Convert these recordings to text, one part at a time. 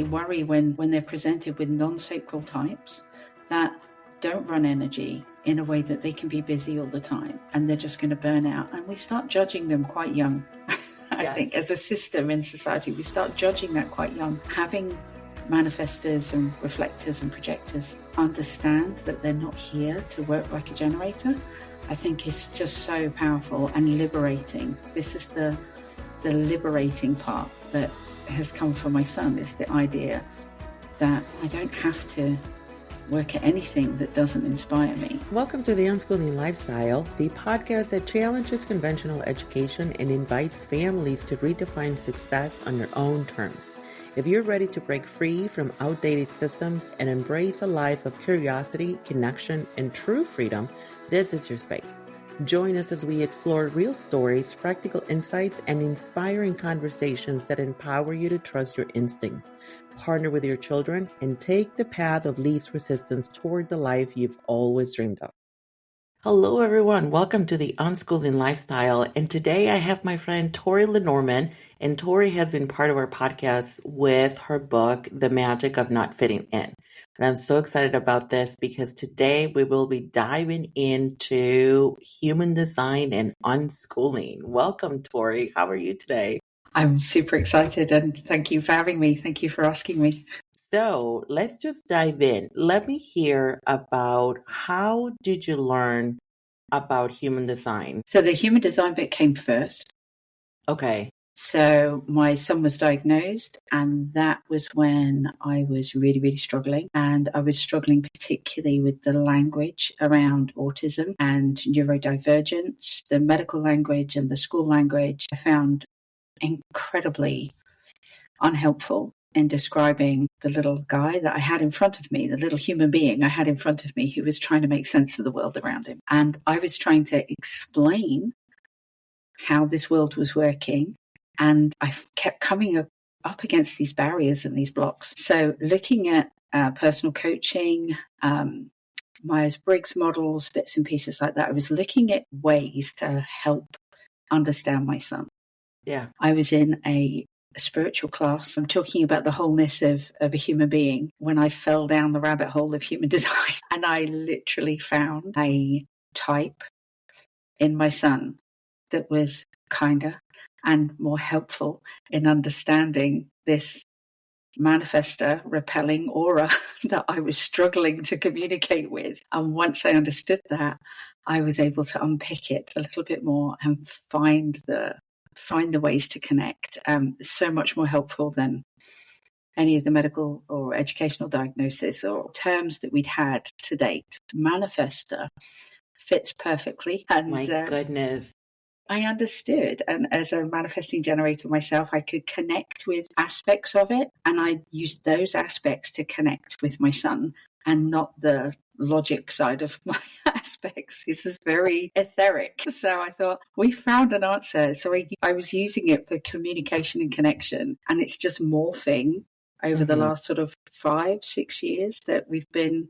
actually worry when they're presented with non-sacral types that don't run energy in a way that they can be busy all the time and they're just going to burn out. And we start judging them quite young. I think as a system in society, we start judging that quite young. Having manifestors and reflectors and projectors understand that they're not here to work like a generator, I think is just so powerful and liberating. This is the liberating part that has come from my son, is the idea that I don't have to work at anything that doesn't inspire me. Welcome to the Unschooling Lifestyle, the podcast that challenges conventional education and invites families to redefine success on their own terms. If you're ready to break free from outdated systems and embrace a life of curiosity, connection, and true freedom, this is your space. Join us as we explore real stories, practical insights, and inspiring conversations that empower you to trust your instincts, partner with your children, and take the path of least resistance toward the life you've always dreamed of. Hello, everyone. Welcome to the Unschooling Lifestyle. And today I have my friend Tory Lenormand, and Tori has been part of our podcast with her book, The Magic of Not Fitting In. And I'm so excited about this because today we will be diving into human design and unschooling. Welcome, Tori. How are you today? I'm super excited and thank you for having me. Thank you for asking me. So let's just dive in. Let me hear about how did you learn about human design? So the human design bit came first. Okay. So my son was diagnosed, and that was when I was really, really struggling. And I was struggling particularly with the language around autism and neurodivergence, the medical language and the school language. I found incredibly unhelpful in describing the little guy that I had in front of me, the little human being I had in front of me who was trying to make sense of the world around him. And I was trying to explain how this world was working. And I kept coming up against these barriers and these blocks. So looking at personal coaching, Myers-Briggs models, bits and pieces like that, I was looking at ways to help understand my son. Yeah. I was in a spiritual class. I'm talking about the wholeness of a human being when I fell down the rabbit hole of human design. And I literally found a type in my son that was kinder and more helpful in understanding this manifestor repelling aura that I was struggling to communicate with. And once I understood that, I was able to unpick it a little bit more and find the ways to connect. So much more helpful than any of the medical or educational diagnosis or terms that we'd had to date. Manifestor fits perfectly. And my goodness. I understood. And as a manifesting generator myself, I could connect with aspects of it. And I used those aspects to connect with my son and not the logic side of my aspects. This is very etheric. So I thought, we found an answer. So I was using it for communication and connection. And it's just morphing over the last sort of 5-6 years that we've been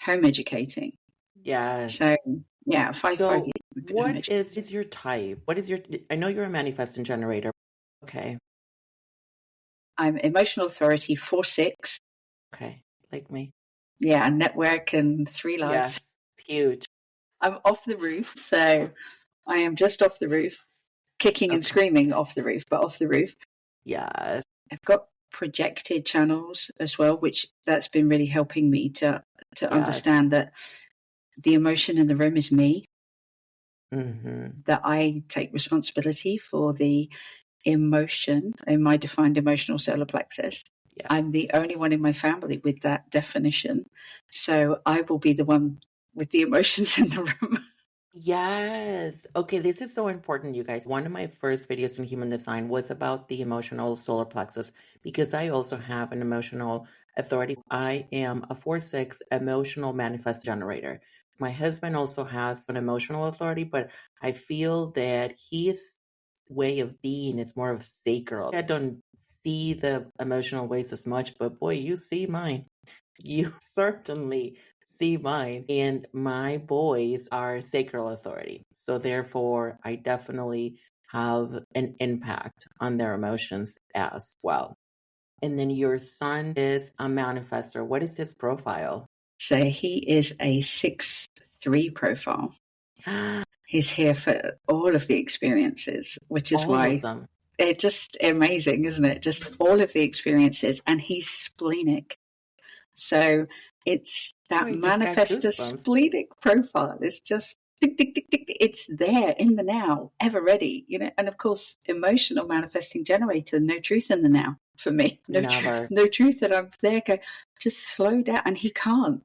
home educating. Yes. So yeah, 5 years. What is your type? I know you're a manifesting generator. Okay. I'm emotional authority 4/6. Okay. Like me. Yeah, network and 3 lives. Yes. Huge. I'm off the roof. So I am just off the roof, kicking and screaming off the roof, but off the roof. Yes. I've got projected channels as well, which that's been really helping me to understand that the emotion in the room is me. That I take responsibility for the emotion in my defined emotional solar plexus. Yes. I'm the only one in my family with that definition. So I will be the one with the emotions in the room. Yes. Okay, this is so important, you guys. One of my first videos in human design was about the emotional solar plexus because I also have an emotional authority. I am a 4/6 emotional manifest generator. My husband also has an emotional authority, but I feel that his way of being is more of sacral. I don't see the emotional ways as much, but boy, you see mine. You certainly see mine. And my boys are sacral authority. So therefore, I definitely have an impact on their emotions as well. And then your son is a manifestor. What is his profile? So he is a 6-3 profile. He's here for all of the experiences, which is All why of them. it's just amazing, isn't it? Just all of the experiences. And he's splenic. So it's that manifestor splenic profile. It's just tick, tick, tick, tick. It's there in the now, ever ready, you know. And of course, emotional manifesting generator, no truth in the now for me. No truth that I'm there. Go, just slow down. And he can't.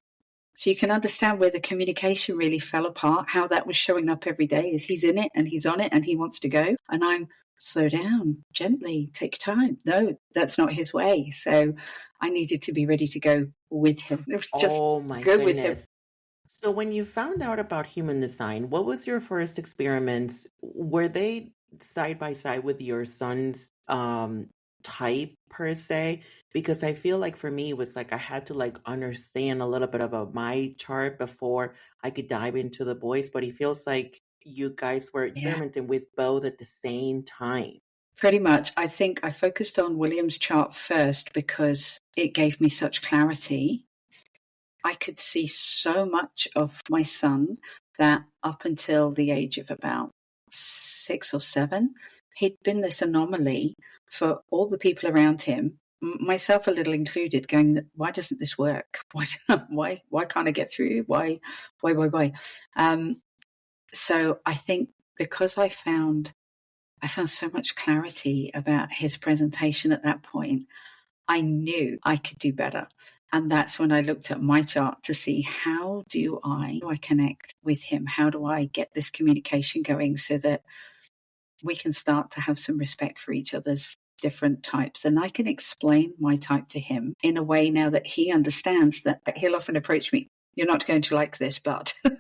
So you can understand where the communication really fell apart, how that was showing up every day is he's in it and he's on it and he wants to go. And I'm slow down, gently, take time. No, that's not his way. So I needed to be ready to go with him. It was just oh my go goodness. with him. So when you found out about human design, what was your first experiments? Were they side by side with your son's type per se? Because I feel like for me, it was like I had to like understand a little bit about my chart before I could dive into the boys. But it feels like you guys were experimenting with both at the same time. Pretty much. I think I focused on William's chart first because it gave me such clarity. I could see so much of my son that up until the age of about 6 or 7, he'd been this anomaly for all the people around him, myself a little included, going, why doesn't this work? Why can't I get through? Why? So I think because I found so much clarity about his presentation at that point, I knew I could do better. And that's when I looked at my chart to see how do I connect with him? How do I get this communication going so that we can start to have some respect for each other's different types? And I can explain my type to him in a way now that he understands that he'll often approach me. You're not going to like this, but I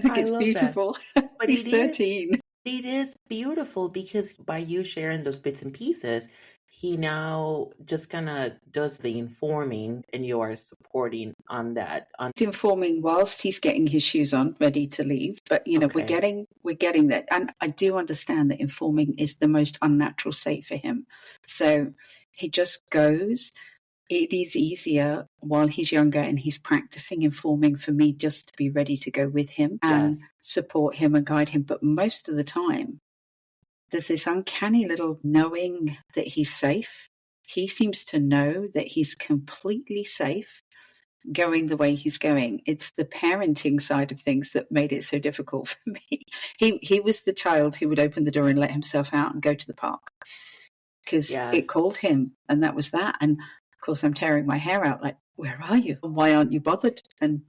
think it's beautiful. But he's 13. It is beautiful because by you sharing those bits and pieces, he now just kind of does the informing and you are supporting on that. He's informing whilst he's getting his shoes on, ready to leave. But, you know, we're getting that. And I do understand that informing is the most unnatural state for him. So he just goes. It is easier while he's younger and he's practicing informing for me just to be ready to go with him and support him and guide him. But most of the time, there's this uncanny little knowing that he's safe. He seems to know that he's completely safe going the way he's going. It's the parenting side of things that made it so difficult for me. He was the child who would open the door and let himself out and go to the park because it called him, and that was that. And of course, I'm tearing my hair out like, where are you? Why aren't you bothered? And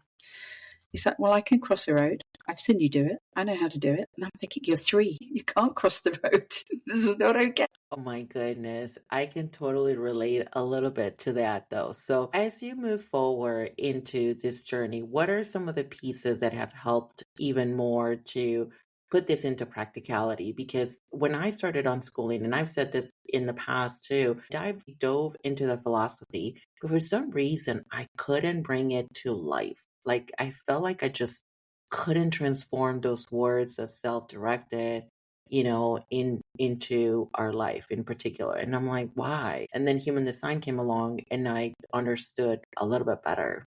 he's like, well, I can cross the road. I've seen you do it. I know how to do it. And I'm thinking, you're 3. You can't cross the road. This is not okay. Oh my goodness. I can totally relate a little bit to that though. So as you move forward into this journey, what are some of the pieces that have helped even more to put this into practicality? Because when I started unschooling, and I've said this in the past too, I dove into the philosophy, but for some reason I couldn't bring it to life. Like I felt like I just couldn't transform those words of self-directed, you know, into our life in particular. And I'm like, why? And then human design came along and I understood a little bit better.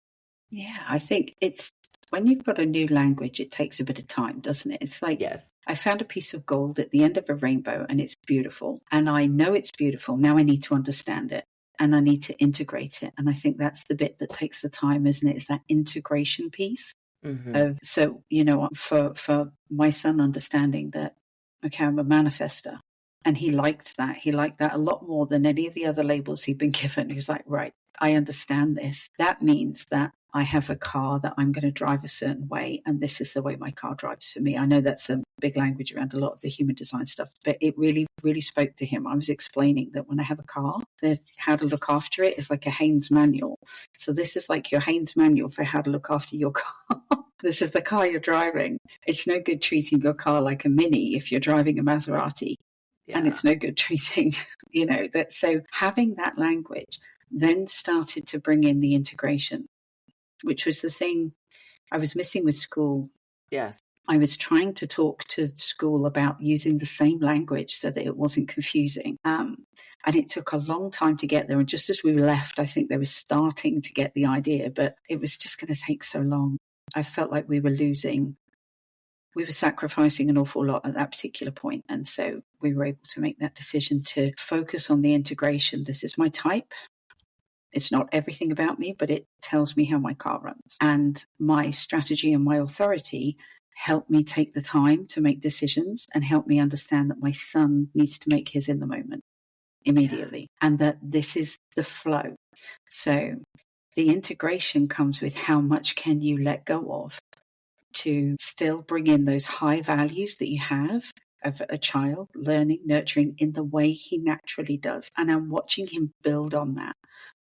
Yeah, I think it's when you've got a new language, it takes a bit of time, doesn't it? It's like, I found a piece of gold at the end of a rainbow and it's beautiful. And I know it's beautiful. Now I need to understand it and I need to integrate it. And I think that's the bit that takes the time, isn't it? It's that integration piece. So, you know, for my son understanding that, okay, I'm a manifestor. And he liked that. He liked that a lot more than any of the other labels he'd been given. He was like, right, I understand this. That means that I have a car that I'm going to drive a certain way. And this is the way my car drives for me. I know that's a big language around a lot of the human design stuff, but it really, really spoke to him. I was explaining that when I have a car, there's how to look after it is like a Haynes manual. So this is like your Haynes manual for how to look after your car. This is the car you're driving. It's no good treating your car like a Mini if you're driving a Maserati. And it's no good treating, you know, that. So having that language then started to bring in the integration, which was the thing I was missing with school. Yes. I was trying to talk to school about using the same language so that it wasn't confusing. And it took a long time to get there. And just as we left, I think they were starting to get the idea, but it was just going to take so long. I felt like we were sacrificing an awful lot at that particular point. And so we were able to make that decision to focus on the integration. This is my type. It's not everything about me, but it tells me how my car runs. And my strategy and my authority help me take the time to make decisions and help me understand that my son needs to make his in the moment immediately, and that this is the flow. So the integration comes with how much can you let go of to still bring in those high values that you have of a child, learning, nurturing in the way he naturally does. And I'm watching him build on that.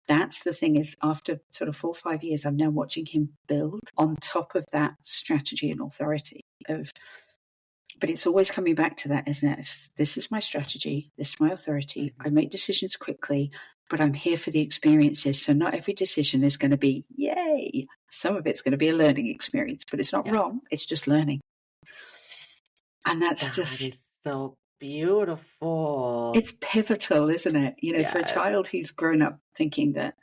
That's the thing, is after sort of 4 or 5 years, I'm now watching him build on top of that strategy and authority but it's always coming back to that, isn't it? This is my strategy. This is my authority. I make decisions quickly, but I'm here for the experiences. So not every decision is going to be, yay. Some of it's going to be a learning experience, but it's not wrong. It's just learning. And that is so beautiful. It's pivotal, isn't it? For a child who's grown up thinking that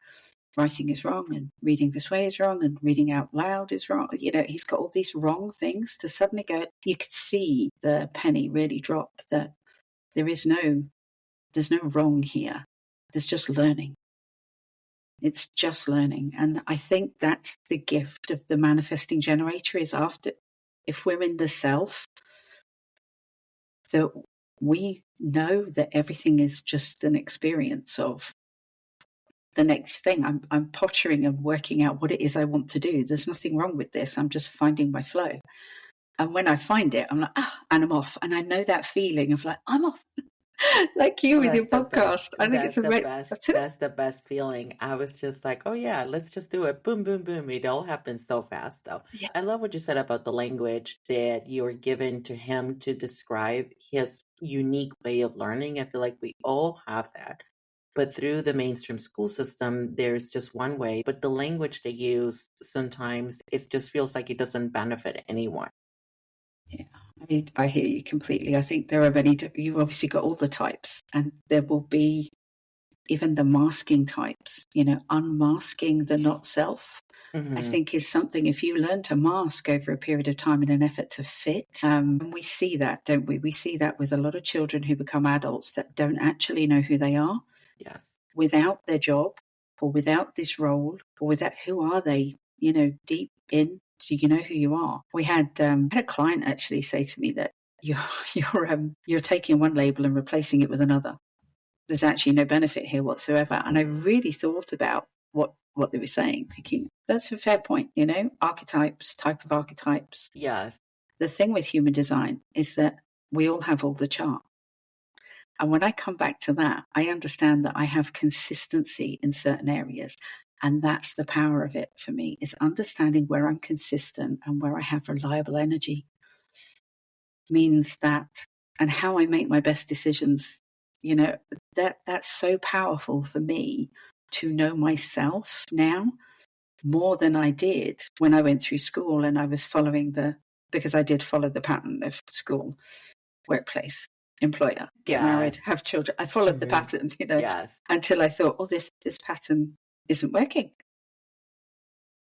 writing is wrong and reading this way is wrong and reading out loud is wrong. He's got all these wrong things to suddenly go, you could see the penny really drop that there's no wrong here. There's just learning. It's just learning. And I think that's the gift of the manifesting generator, is if we're in the self, that we know that everything is just an experience of the next thing. I'm pottering and working out what it is I want to do. There's nothing wrong with this. I'm just finding my flow. And when I find it, I'm like, and I'm off. And I know that feeling of like, I'm off. Like you with your podcast. I think it's the best. That's the best feeling. I was just like, oh yeah, let's just do it. Boom, boom, boom. It all happens so fast though. Yeah. I love what you said about the language that you were given to him to describe his unique way of learning. I feel like we all have that. But through the mainstream school system, there's just one way. But the language they use, sometimes it just feels like it doesn't benefit anyone. Yeah, I hear you completely. I think there are many, you've obviously got all the types, and there will be even the masking types, unmasking the not self. I think is something, if you learn to mask over a period of time in an effort to fit, and we see that, don't we? We see that with a lot of children who become adults that don't actually know who they are. Yes. Without their job or without this role or without, who are they, deep in, do you know who you are? We had a client actually say to me that you're taking one label and replacing it with another. There's actually no benefit here whatsoever. And I really thought about what they were saying, thinking that's a fair point, archetypes, type of archetypes. Yes. The thing with human design is that we all have all the chart. And when I come back to that, I understand that I have consistency in certain areas. And that's the power of it for me, is understanding where I'm consistent and where I have reliable energy. Means that, and how I make my best decisions, that's so powerful for me to know myself now more than I did when I went through school and I was because I did follow the pattern of school, workplace, employer, get married, have children. I followed the pattern, until I thought, this pattern isn't working.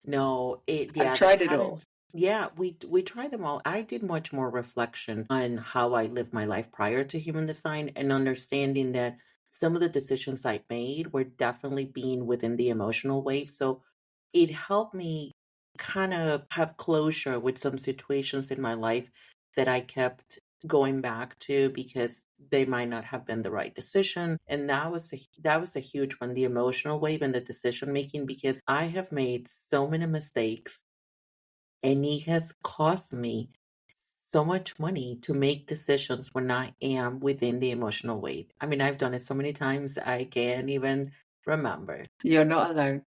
No, I've tried it all. Yeah, we tried them all. I did much more reflection on how I lived my life prior to human design, and understanding that some of the decisions I made were definitely being within the emotional wave. So it helped me kind of have closure with some situations in my life that I kept going back to because they might not have been the right decision. And that was a huge one, the emotional wave and the decision making, because I have made so many mistakes and it has cost me so much money to make decisions when I am within the emotional wave. I mean, I've done it so many times I can't even remember. You're not alone.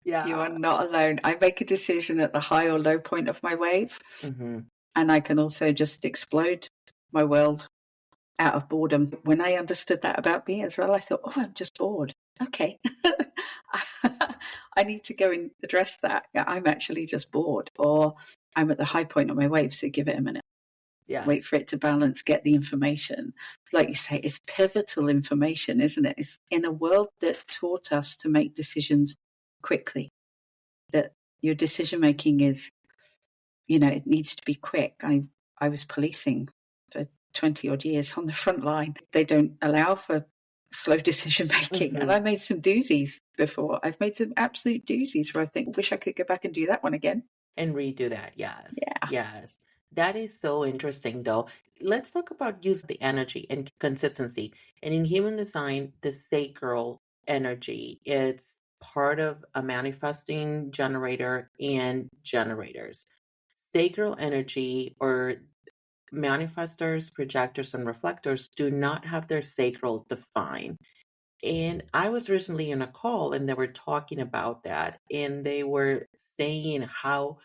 Yeah. You are not alone. I make a decision at the high or low point of my wave, and I can also just explode my world out of boredom. When I understood that about me as well, I thought, I'm just bored. Okay. I need to go and address that. I'm actually just bored, or I'm at the high point of my wave, so give it a minute. Yes. Wait for it to balance, get the information. Like you say, it's pivotal information, isn't it? It's in a world that taught us to make decisions quickly, that your decision making is, it needs to be quick. I was policing for 20 odd years on the front line. They don't allow for slow decision making. And I made some doozies before. I've made some absolute doozies where I think, wish I could go back and do that one again. And redo that. Yes. Yeah. Yes. That is so interesting, though. Let's talk about use of the energy and consistency. And in human design, the sacral energy, it's part of a manifesting generator and generators. Sacral energy, or manifestors, projectors, and reflectors, do not have their sacral defined. And I was recently in a call and they were talking about that. And they were saying how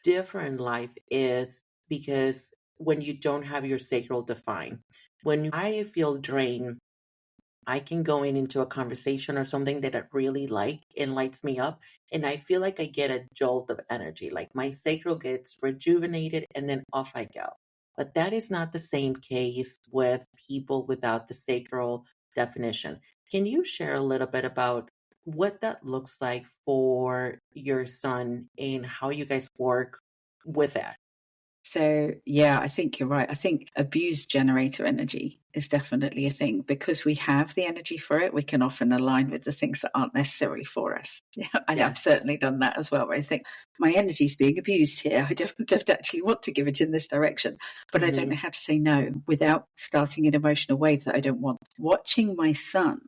different life is because when you don't have your sacral defined, when I feel drained, I can go into a conversation or something that I really like and lights me up. And I feel like I get a jolt of energy, like my sacral gets rejuvenated and then off I go. But that is not the same case with people without the sacral definition. Can you share a little bit about what that looks like for your son and how you guys work with that? So, yeah, I think you're right. I think abused generator energy is definitely a thing because we have the energy for it. We can often align with the things that aren't necessary for us. And I've certainly done that as well, where I think my energy is being abused here. I don't actually want to give it in this direction, but I don't know how to say no without starting an emotional wave that I don't want. Watching my son,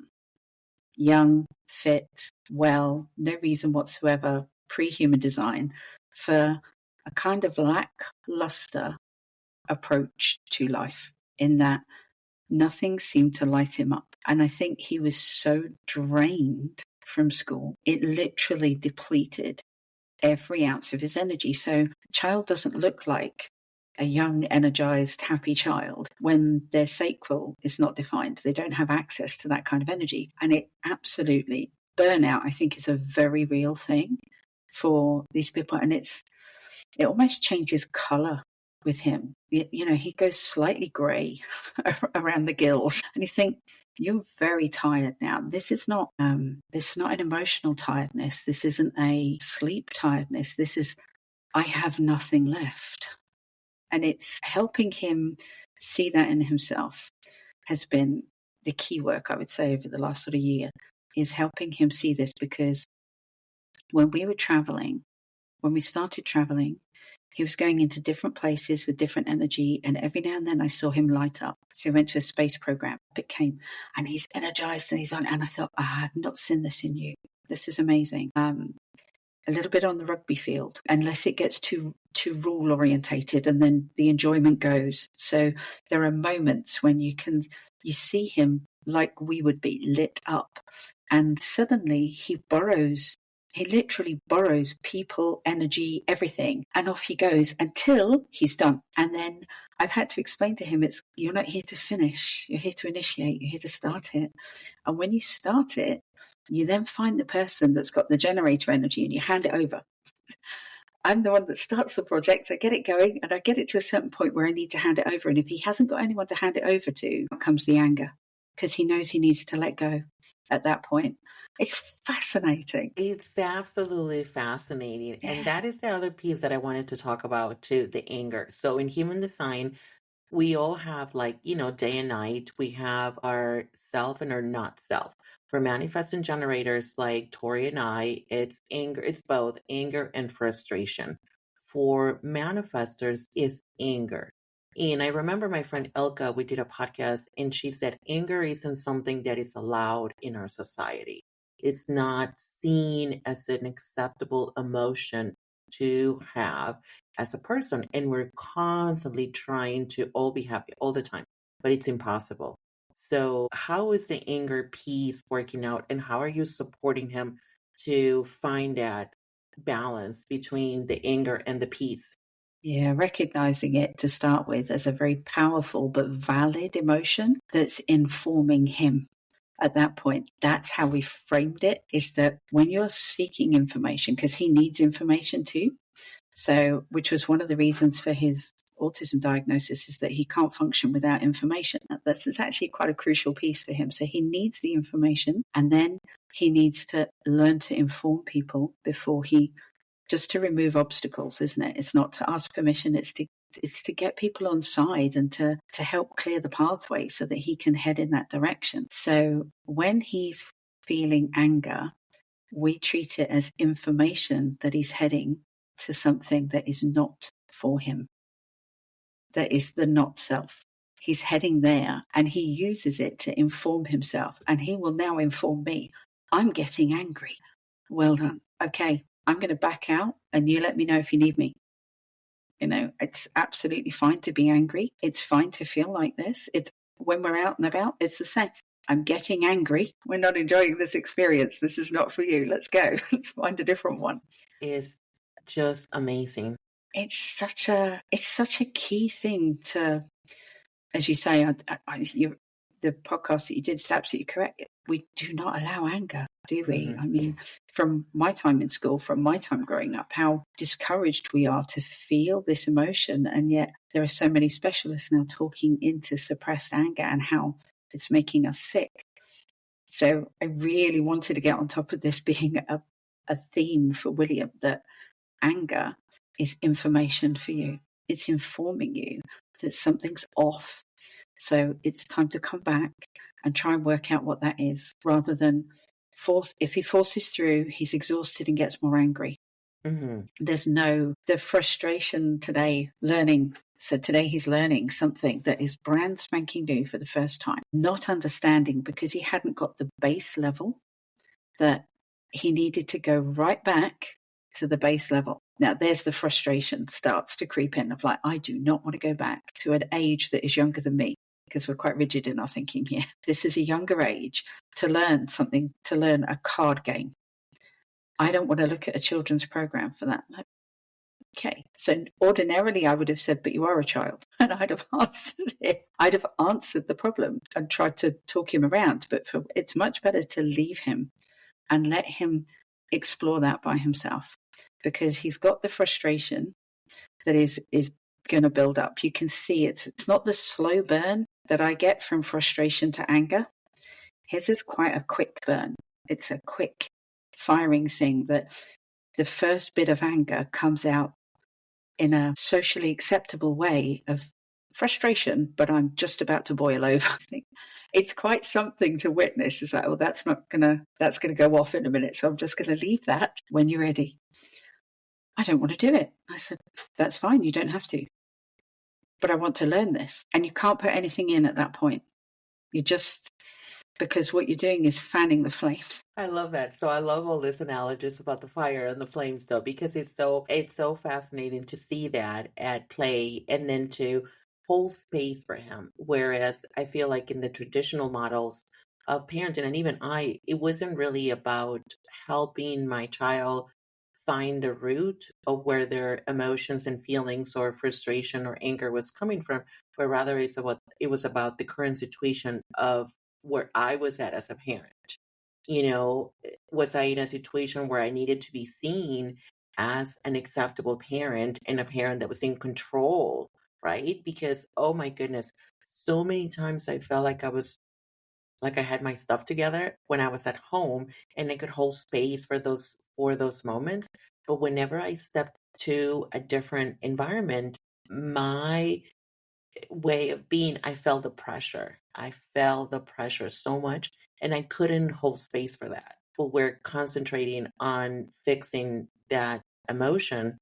young, fit, well, no reason whatsoever, pre-human design, for a kind of lackluster approach to life, in that nothing seemed to light him up. And I think he was so drained from school, it literally depleted every ounce of his energy. So a child doesn't look like a young, energized, happy child when their sacral is not defined. They don't have access to that kind of energy. And it absolutely, burnout, I think, is a very real thing for these people. And it almost changes color with him. He goes slightly gray around the gills, and you think, you're very tired now. This is not an emotional tiredness. This isn't a sleep tiredness. This is, I have nothing left. And it's helping him see that in himself has been the key work, I would say, over the last sort of year, is helping him see this. Because when we started traveling, he was going into different places with different energy, and every now and then I saw him light up. So he went to a space program, it came, and he's energized and he's on, and I thought, I have not seen this in you. This is amazing. A little bit on the rugby field, unless it gets too rule orientated, and then the enjoyment goes. So there are moments when you see him like we would be, lit up, and suddenly he literally borrows people, energy, everything, and off he goes until he's done. And then I've had to explain to him, you're not here to finish, you're here to initiate, you're here to start it. And when you start it, you then find the person that's got the generator energy and you hand it over. I'm the one that starts the project, I get it going, and I get it to a certain point where I need to hand it over. And if he hasn't got anyone to hand it over to, comes the anger, because he knows he needs to let go at that point. It's fascinating. It's absolutely fascinating. Yeah. And that is the other piece that I wanted to talk about too, the anger. So in human design, we all have day and night. We have our self and our not self. For manifesting generators like Tori and I, it's anger. It's both anger and frustration. For manifestors, it's anger. And I remember my friend Elka, we did a podcast, and she said anger isn't something that is allowed in our society. It's not seen as an acceptable emotion to have as a person. And we're constantly trying to all be happy all the time, but it's impossible. So how is the anger piece working out, and how are you supporting him to find that balance between the anger and the peace? Yeah, recognizing it to start with as a very powerful but valid emotion that's informing him at that point. That's how we framed it, is that when you're seeking information, because he needs information too, so which was one of the reasons for his autism diagnosis is that he can't function without information. That's actually quite a crucial piece for him. So he needs the information, and then he needs to learn to inform people before he, just to remove obstacles, isn't it? It's not to ask permission, it's to get people on side and to help clear the pathway so that he can head in that direction. So when he's feeling anger, we treat it as information that he's heading to something that is not for him. That is the not self. He's heading there, and he uses it to inform himself, and he will now inform me. I'm getting angry. Well done. Okay, I'm going to back out, and you let me know if you need me. You know, it's absolutely fine to be angry. It's fine to feel like this. It's when we're out and about, it's the same. I'm getting angry. We're not enjoying this experience. This is not for you. Let's go. Let's find a different one. It's just amazing. It's such a key thing to, as you say, the podcast that you did is absolutely correct. We do not allow anger, do we? Mm-hmm. I mean, from my time in school, from my time growing up, how discouraged we are to feel this emotion. And yet there are so many specialists now talking into suppressed anger and how it's making us sick. So I really wanted to get on top of this being a theme for William, that anger is information for you. It's informing you that something's off. So it's time to come back and try and work out what that is, rather than force. If he forces through, he's exhausted and gets more angry. Mm-hmm. There's the frustration today learning. So today he's learning something that is brand spanking new for the first time, not understanding because he hadn't got the base level, that he needed to go right back to the base level. Now there's the frustration starts to creep in of like, I do not want to go back to an age that is younger than me, because we're quite rigid in our thinking here. This is a younger age to learn something, to learn a card game. I don't want to look at a children's program for that. Like, okay. So ordinarily I would have said, but you are a child. And I'd have answered it. I'd have answered the problem and tried to talk him around. But it's much better to leave him and let him explore that by himself, because he's got the frustration that is going to build up. You can see it's not the slow burn that I get from frustration to anger. His is quite a quick burn. It's a quick firing thing that the first bit of anger comes out in a socially acceptable way of frustration, but I'm just about to boil over. I think it's quite something to witness. Is that, that's gonna go off in a minute, so I'm just gonna leave that. When you're ready. I don't want to do it. I said, that's fine, you don't have to. But I want to learn this. And you can't put anything in at that point. You just, because what you're doing is fanning the flames. I love that. So I love all this analogies about the fire and the flames, though, because it's so fascinating to see that at play and then to hold space for him. Whereas I feel like in the traditional models of parenting, and even it wasn't really about helping my child find the root of where their emotions and feelings or frustration or anger was coming from, but rather it was about the current situation of where I was at as a parent. You know, was I in a situation where I needed to be seen as an acceptable parent and a parent that was in control, right? Because, oh my goodness, so many times I felt like I had my stuff together when I was at home and I could hold space for those moments. But whenever I stepped to a different environment, my way of being, I felt the pressure. I felt the pressure so much and I couldn't hold space for that. But we're concentrating on fixing that emotion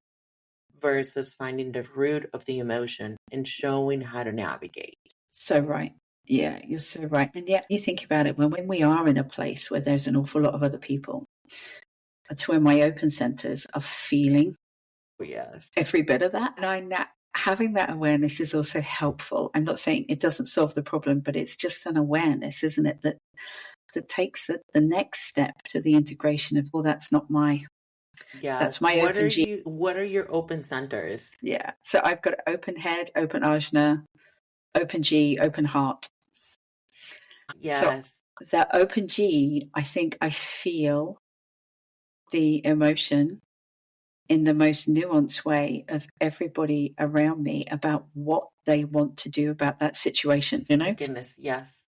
versus finding the root of the emotion and showing how to navigate. So right. Yeah, you're so right. And yet you think about it, when we are in a place where there's an awful lot of other people, that's where my open centers are feeling every bit of that. And having that awareness is also helpful. I'm not saying it doesn't solve the problem, but it's just an awareness, isn't it? That takes the next step to the integration of, well, that's not my, that's my open G. What are your open centers? Yeah. So I've got open head, open ajna, open G, open heart. Yes. So that open G, I think I feel the emotion in the most nuanced way of everybody around me about what they want to do about that situation, you know? My goodness, yes.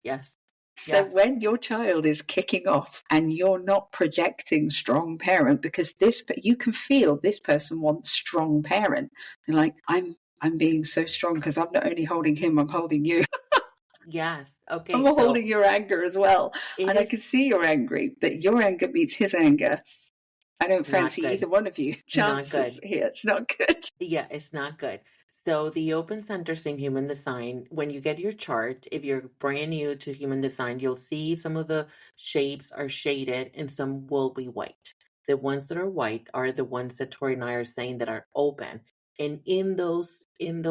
So when your child is kicking off and you're not projecting strong parent, because you can feel this person wants strong parent. You're like, I'm being so strong because I'm not only holding him, I'm holding you. Yes. Okay. I'm holding your anger as well. And I can see you're angry, but your anger meets his anger. I don't fancy either one of you. Chances here, it's not good. Yeah, it's not good. So the open centers in human design, when you get your chart, if you're brand new to human design, you'll see some of the shapes are shaded and some will be white. The ones that are white are the ones that Tori and I are saying that are open. And in those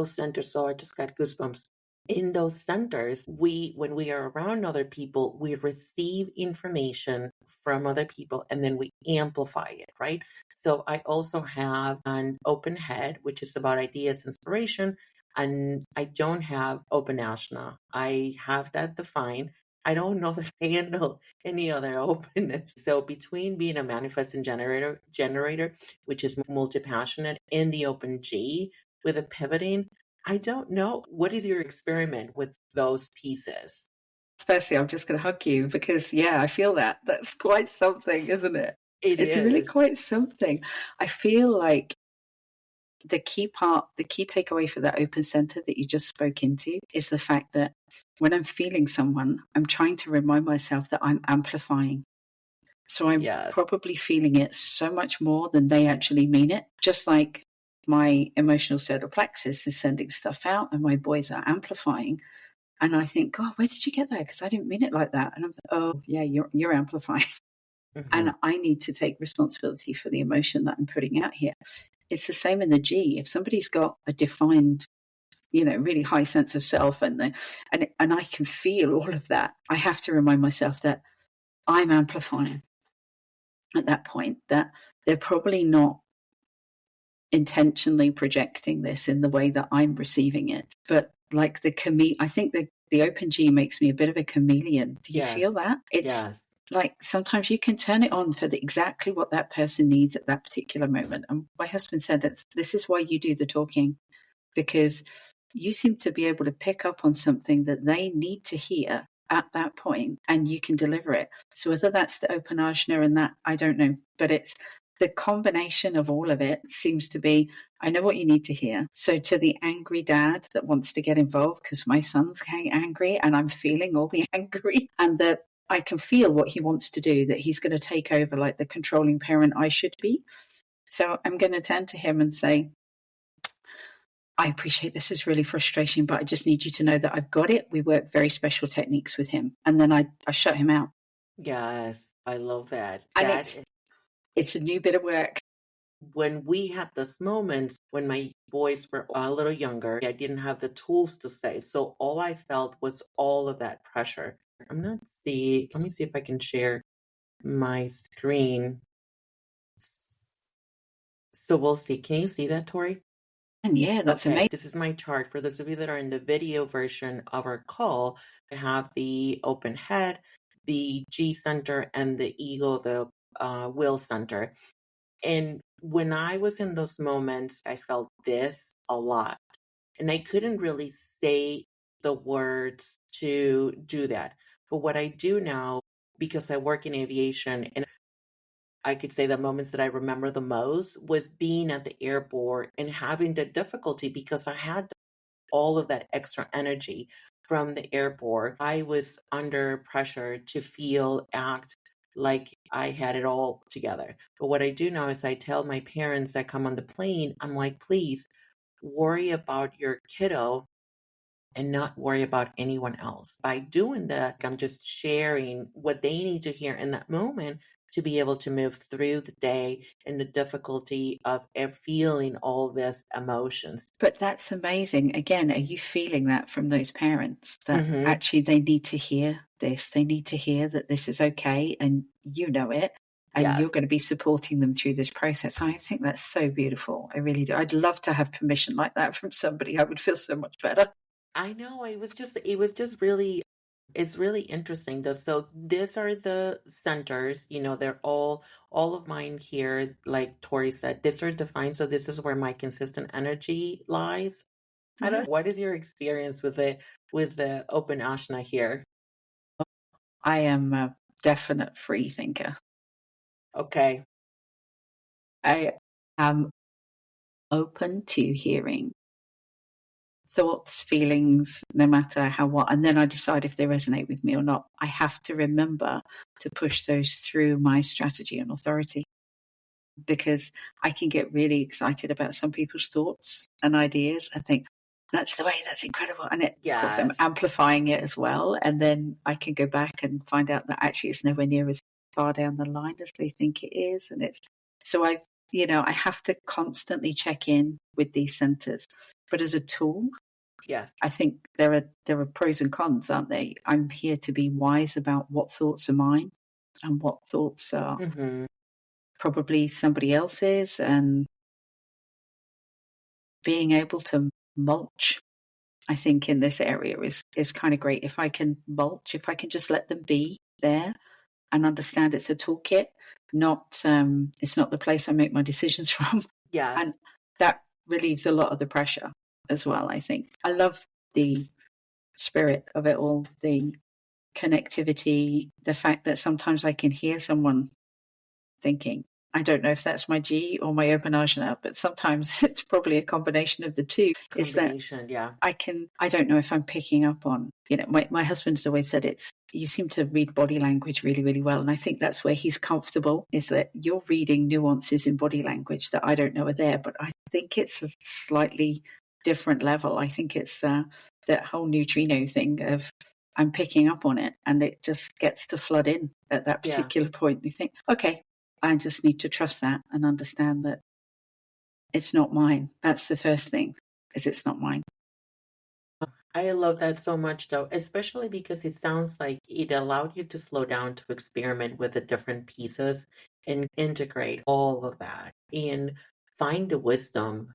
centers, so I just got goosebumps. In those centers, when we are around other people, we receive information from other people and then we amplify it, right? So I also have an open head, which is about ideas, inspiration, and I don't have open ashna. I have that defined. I don't know that I handle any other openness. So between being a manifesting generator, which is multi-passionate, and the open G with a pivoting, I don't know. What is your experiment with those pieces? Firstly, I'm just going to hug you because, yeah, I feel that. That's quite something, isn't it? It's really quite something. I feel like the key takeaway for that open center that you just spoke into is the fact that when I'm feeling someone, I'm trying to remind myself that I'm amplifying. So I'm probably feeling it so much more than they actually mean it. Just like my emotional solar plexus is sending stuff out and my boys are amplifying. And I think, God, where did you get that? Because I didn't mean it like that. And I'm like, oh, yeah, you're amplifying. Mm-hmm. And I need to take responsibility for the emotion that I'm putting out here. It's the same in the G. If somebody's got a defined, really high sense of self and I can feel all of that, I have to remind myself that I'm amplifying at that point, that they're probably not intentionally projecting this in the way that I'm receiving it. But like I think the open G makes me a bit of a chameleon. Do you feel that? It's like sometimes you can turn it on for exactly what that person needs at that particular moment. And my husband said that this is why you do the talking, because you seem to be able to pick up on something that they need to hear at that point and you can deliver it. So whether that's the open ajna and that, I don't know, but it's the combination of all of it seems to be, I know what you need to hear. So to the angry dad that wants to get involved because my son's getting angry and I'm feeling all the angry and that I can feel what he wants to do, that he's going to take over like the controlling parent I should be. So I'm going to turn to him and say, I appreciate this is really frustrating, but I just need you to know that I've got it. We work very special techniques with him. And then I shut him out. Yes, I love that. And it's a new bit of work. When we had this moment, when my boys were a little younger, I didn't have the tools to say. So all I felt was all of that pressure. Let me see if I can share my screen. So we'll see. Can you see that, Tori? And yeah, that's amazing. This is my chart. For those of you that are in the video version of our call, I have the open head, the G center, and the ego, the will center. And when I was in those moments, I felt this a lot. And I couldn't really say the words to do that. But what I do now, because I work in aviation, and I could say the moments that I remember the most was being at the airport and having the difficulty because I had all of that extra energy from the airport. I was under pressure to act like I had it all together. But what I do now is I tell my parents that come on the plane, I'm like, please worry about your kiddo and not worry about anyone else. By doing that, I'm just sharing what they need to hear in that moment to be able to move through the day and the difficulty of feeling all this emotions. But that's amazing. Again, are you feeling that from those parents that actually they need to hear this? They need to hear that this is okay and you know it. And you're going to be supporting them through this process. I think that's so beautiful. I really do. I'd love to have permission like that from somebody. I would feel so much better. I know. It was just really It's really interesting though. So these are the centers, they're all of mine here, like Tori said, these are defined. So this is where my consistent energy lies. I don't Right. know. What is your experience with the open ashna here? I am a definite free thinker. Okay. I am open to hearing thoughts, feelings, no matter how what, and then I decide if they resonate with me or not. I have to remember to push those through my strategy and authority, because I can get really excited about some people's thoughts and ideas and think, that's the way, that's incredible. And of course, I'm Yes. amplifying it as well. And then I can go back and find out that actually it's nowhere near as far down the line as they think it is. And so I have to constantly check in with these centers. But as a tool, Yes. I think there are pros and cons, aren't they? I'm here to be wise about what thoughts are mine and what thoughts are Mm-hmm. probably somebody else's, and being able to mulch, I think, in this area is kind of great. If I can mulch, if I can just let them be there and understand it's a toolkit, not it's not the place I make my decisions from, and Yes. that relieves a lot of the pressure as well. I think I love the spirit of it all, the connectivity, the fact that sometimes I can hear someone thinking. I don't know if that's my G or my open ajna, but sometimes it's probably a combination of the two. Is that Combination, yeah. I don't know if I'm picking up on, my husband's always said you seem to read body language really, really well. And I think that's where he's comfortable, is that you're reading nuances in body language that I don't know are there, but I think it's a slightly different level. I think it's that whole neutrino thing of I'm picking up on it, and it just gets to flood in at that particular point. You think, okay, I just need to trust that and understand that it's not mine. That's the first thing, is it's not mine. I love that so much, though, especially because it sounds like it allowed you to slow down to experiment with the different pieces and integrate all of that and find the wisdom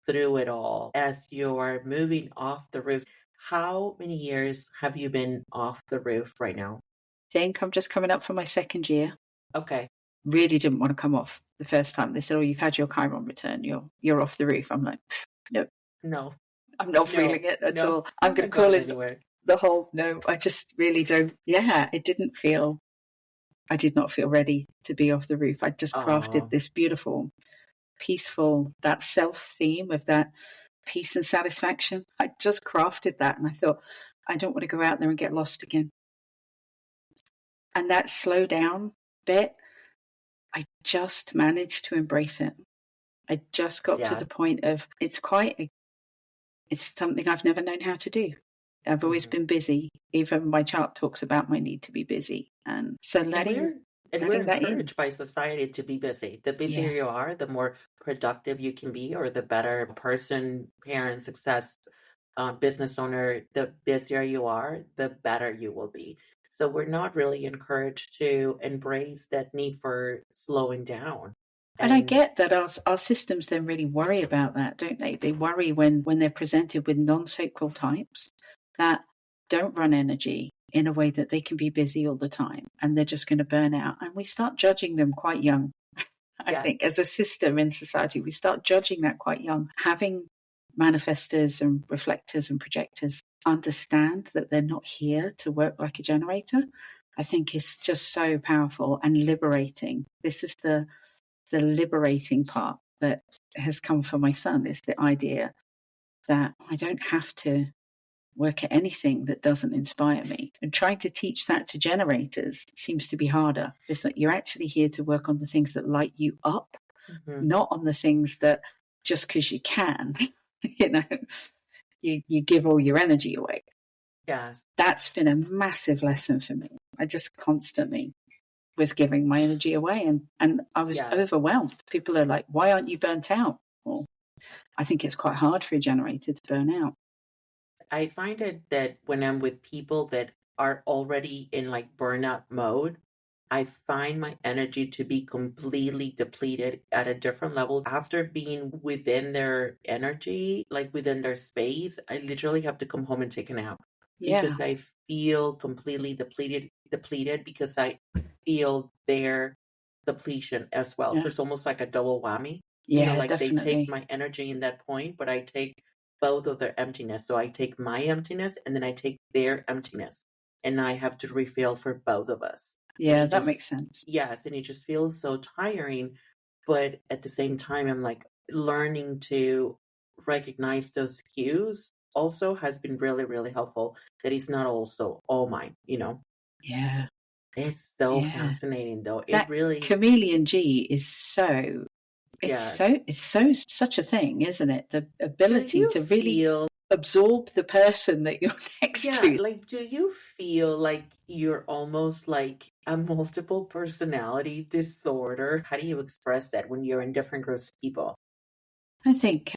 through it all as you're moving off the roof. How many years have you been off the roof right now? I think I'm just coming up for my second year. Okay. Really didn't want to come off the first time. They said, "Oh, you've had your Chiron return. You're off the roof." I'm like, no, No, I'm not feeling no, it at no, all. I'm I'm going not to call going it anywhere. the whole no. I just really don't. Yeah, it didn't feel. I did not feel ready to be off the roof. I just crafted Oh, this beautiful, peaceful, that self theme of that peace and satisfaction. I just crafted that, and I thought, I don't want to go out there and get lost again. And that slow down bit, I just managed to embrace it. I just got to the yes. point of it's something I've never known how to do. I've always Mhm. been busy. Even my chart talks about my need to be busy, and so And letting we're letting that in. encouraged by society to be busy. The busier Yeah, you are, the more productive you can be, or the better person, parent, success, business owner. The busier you are, the better you will be. So we're not really encouraged to embrace that need for slowing down. and I And get that our systems then really worry about that, don't they? They worry when they're presented with non-sacral types that don't run energy in a way that they can be busy all the time, and they're just going to burn out. And we start judging them quite young. I yes, think as a system in society, we start judging that quite young. Having manifestors and reflectors and projectors understand that they're not here to work like a generator, I think is just so powerful and liberating. This is the liberating part that has come for my son, is the idea that I don't have to work at anything that doesn't inspire me. And trying to teach that to generators seems to be harder, is that you're actually here to work on the things that light you up, hmm not on the things that just because you can, you know, you give all your energy away. yes, That's been a massive lesson for me. I just constantly was giving my energy away, and I was yes. overwhelmed. People are like, why aren't you burnt out? Well, I think it's quite hard for a generator to burn out. I find it that when I'm with people that are already in like burnout mode, I find my energy to be completely depleted at a different level. After being within their energy, like within their space, I literally have to come home and take a nap. because I feel completely depleted because I feel their depletion as well. So it's almost like a double whammy. Like definitely. they take my energy in that point, but I take both of their emptiness. So I take my emptiness and then I take their emptiness, and I have to refill for both of us. Yeah, that makes sense. Yes, and it just feels so tiring. But at the same time, I'm like learning to recognize those cues also has been really, really helpful. That it's not also all mine, Yeah. It's so fascinating, though. That chameleon G is so. It's such a thing, isn't it? The ability to really absorb the person that you're next to. Like, do you feel like you're almost like a multiple personality disorder? How do you express that when you're in different groups of people? I think,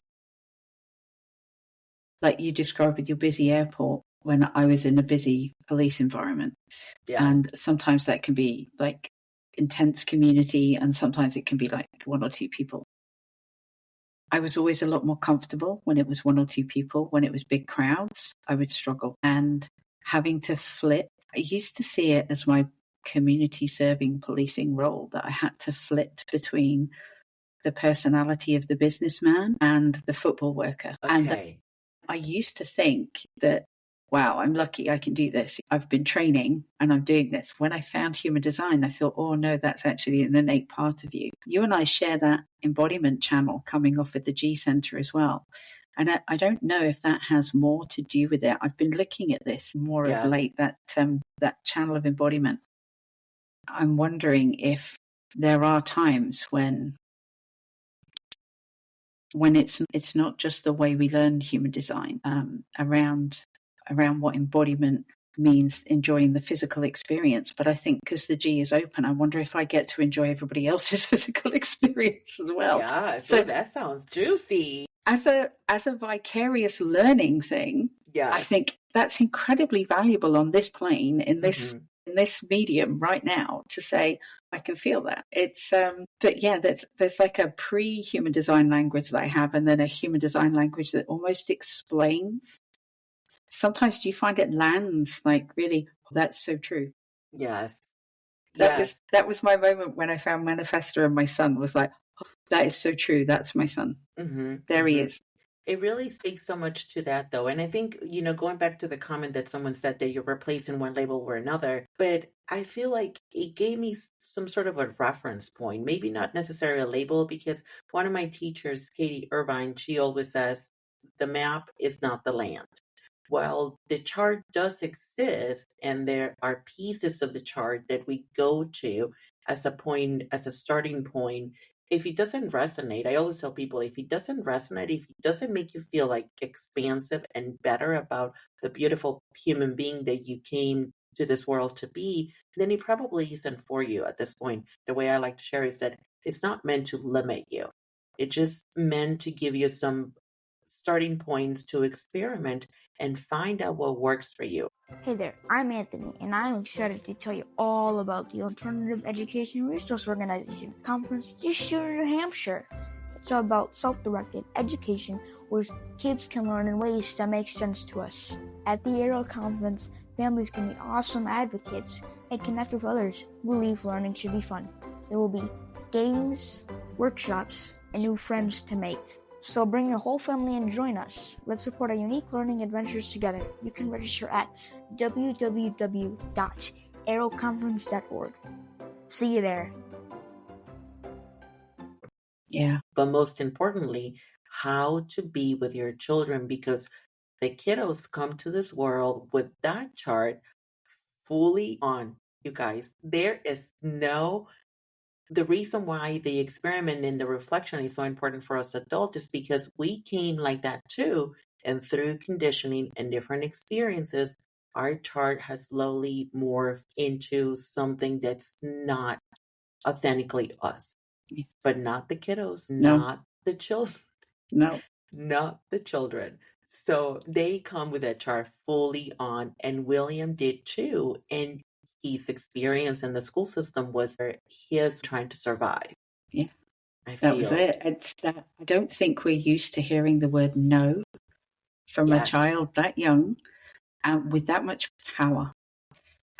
like you described with your busy airport, when I was in a busy police environment. Yes. And sometimes that can be like intense community, and sometimes it can be like one or two people. I was always a lot more comfortable when it was one or two people. When it was big crowds, I would struggle. And having to flip, I used to see it as my community serving policing role, that I had to flip between the personality of the businessman and the football worker. Okay. And I used to think that, wow, I'm lucky I can do this. I've been training and I'm doing this. When I found human design, I thought, oh no, that's actually an innate part of you. You and I share that embodiment channel coming off at the G Center as well. And I don't know if that has more to do with it. I've been looking at this more of late, that channel of embodiment. I'm wondering if there are times when it's not just the way we learn human design, around what embodiment means, enjoying the physical experience. But I think because the G is open, I wonder if I get to enjoy everybody else's physical experience as well. Yeah, so that sounds juicy. As a vicarious learning thing, I think that's incredibly valuable on this plane, in this in this medium right now, to say, I can feel that. It's but yeah, there's like a pre-human design language that I have, and then a human design language that almost explains. Sometimes do you find it lands like really, oh, that's so true. Yes. That was my moment when I found Manifestor, and my son was like, oh, that is so true. That's my son. There he is. It really speaks so much to that, though. And I think, going back to the comment that someone said that you're replacing one label or another, but I feel like it gave me some sort of a reference point, maybe not necessarily a label, because one of my teachers, Katie Irvine, she always says, the map is not the land. Well, the chart does exist, and there are pieces of the chart that we go to as a starting point. If it doesn't resonate, I always tell people, if it doesn't resonate, if it doesn't make you feel like expansive and better about the beautiful human being that you came to this world to be, then it probably isn't for you at this point. The way I like to share is that it's not meant to limit you. It's just meant to give you some starting points to experiment and find out what works for you. Hey there, I'm Anthony, and I'm excited to tell you all about the Alternative Education Resource Organization conference this year in New Hampshire. It's all about self-directed education where kids can learn in ways that make sense to us. At the Aero Conference, families can be awesome advocates and connect with others who believe learning should be fun. There will be games, workshops, and new friends to make. So bring your whole family and join us. Let's support our unique learning adventures together. You can register at www.aeroconference.org. See you there. Yeah. But most importantly, how to be with your children, because the kiddos come to this world with that chart fully on, you guys. There is the reason why the experiment and the reflection is so important for us adults is because we came like that too. And through conditioning and different experiences, our chart has slowly morphed into something that's not authentically us. Yeah. But not the kiddos, No. not the children. No. Not the children. So they come with that chart fully on, and William did too. And his experience in the school system was his trying to survive. Yeah, that was it. It's that I don't think we're used to hearing the word no from a child that young. with that much power.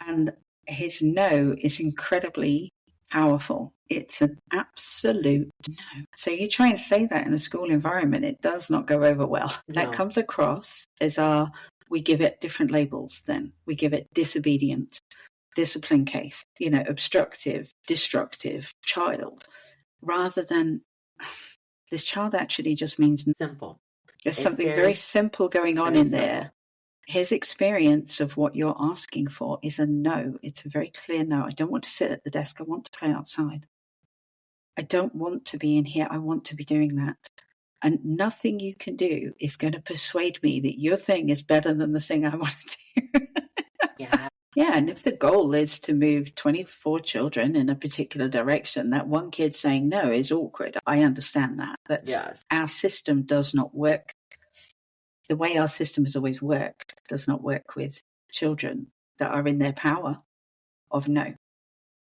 And his no is incredibly powerful. It's an absolute no. So you try and say that in a school environment, it does not go over well. No. That comes across as we give it different labels then. We give it disobedient, discipline case, obstructive, destructive child, rather than this child actually just means simple. There's something very simple going on in there. His experience of what you're asking for is a no. It's a very clear no. I don't want to sit at the desk. I want to play outside. I don't want to be in here. I want to be doing that. And nothing you can do is going to persuade me that your thing is better than the thing I want to do. Yeah. Yeah, and if the goal is to move 24 children in a particular direction, that one kid saying no is awkward. I understand that. Yes. Our system does not work. The way our system has always worked does not work with children that are in their power of no.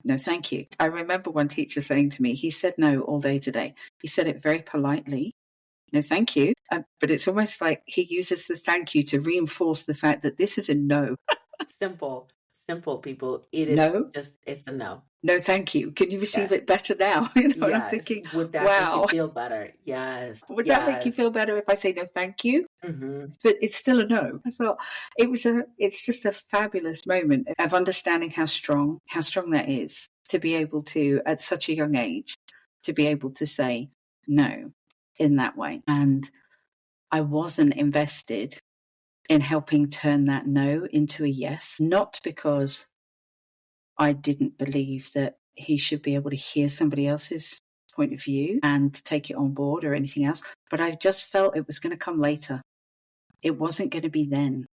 No, thank you. I remember one teacher saying to me, he said no all day today. He said it very politely. No, thank you. But it's almost like he uses the thank you to reinforce the fact that this is a no. Simple people. It is it's a no. No, thank you. Can you receive it better now? And I'm thinking, would that make you feel better? Yes. Would that make you feel better if I say no, thank you? Mm-hmm. But it's still a no. I thought it's just a fabulous moment of understanding how strong that is to be able to, at such a young age, to be able to say no in that way. And I wasn't invested in helping turn that no into a yes, not because I didn't believe that he should be able to hear somebody else's point of view and take it on board or anything else, but I just felt it was going to come later. It wasn't going to be then.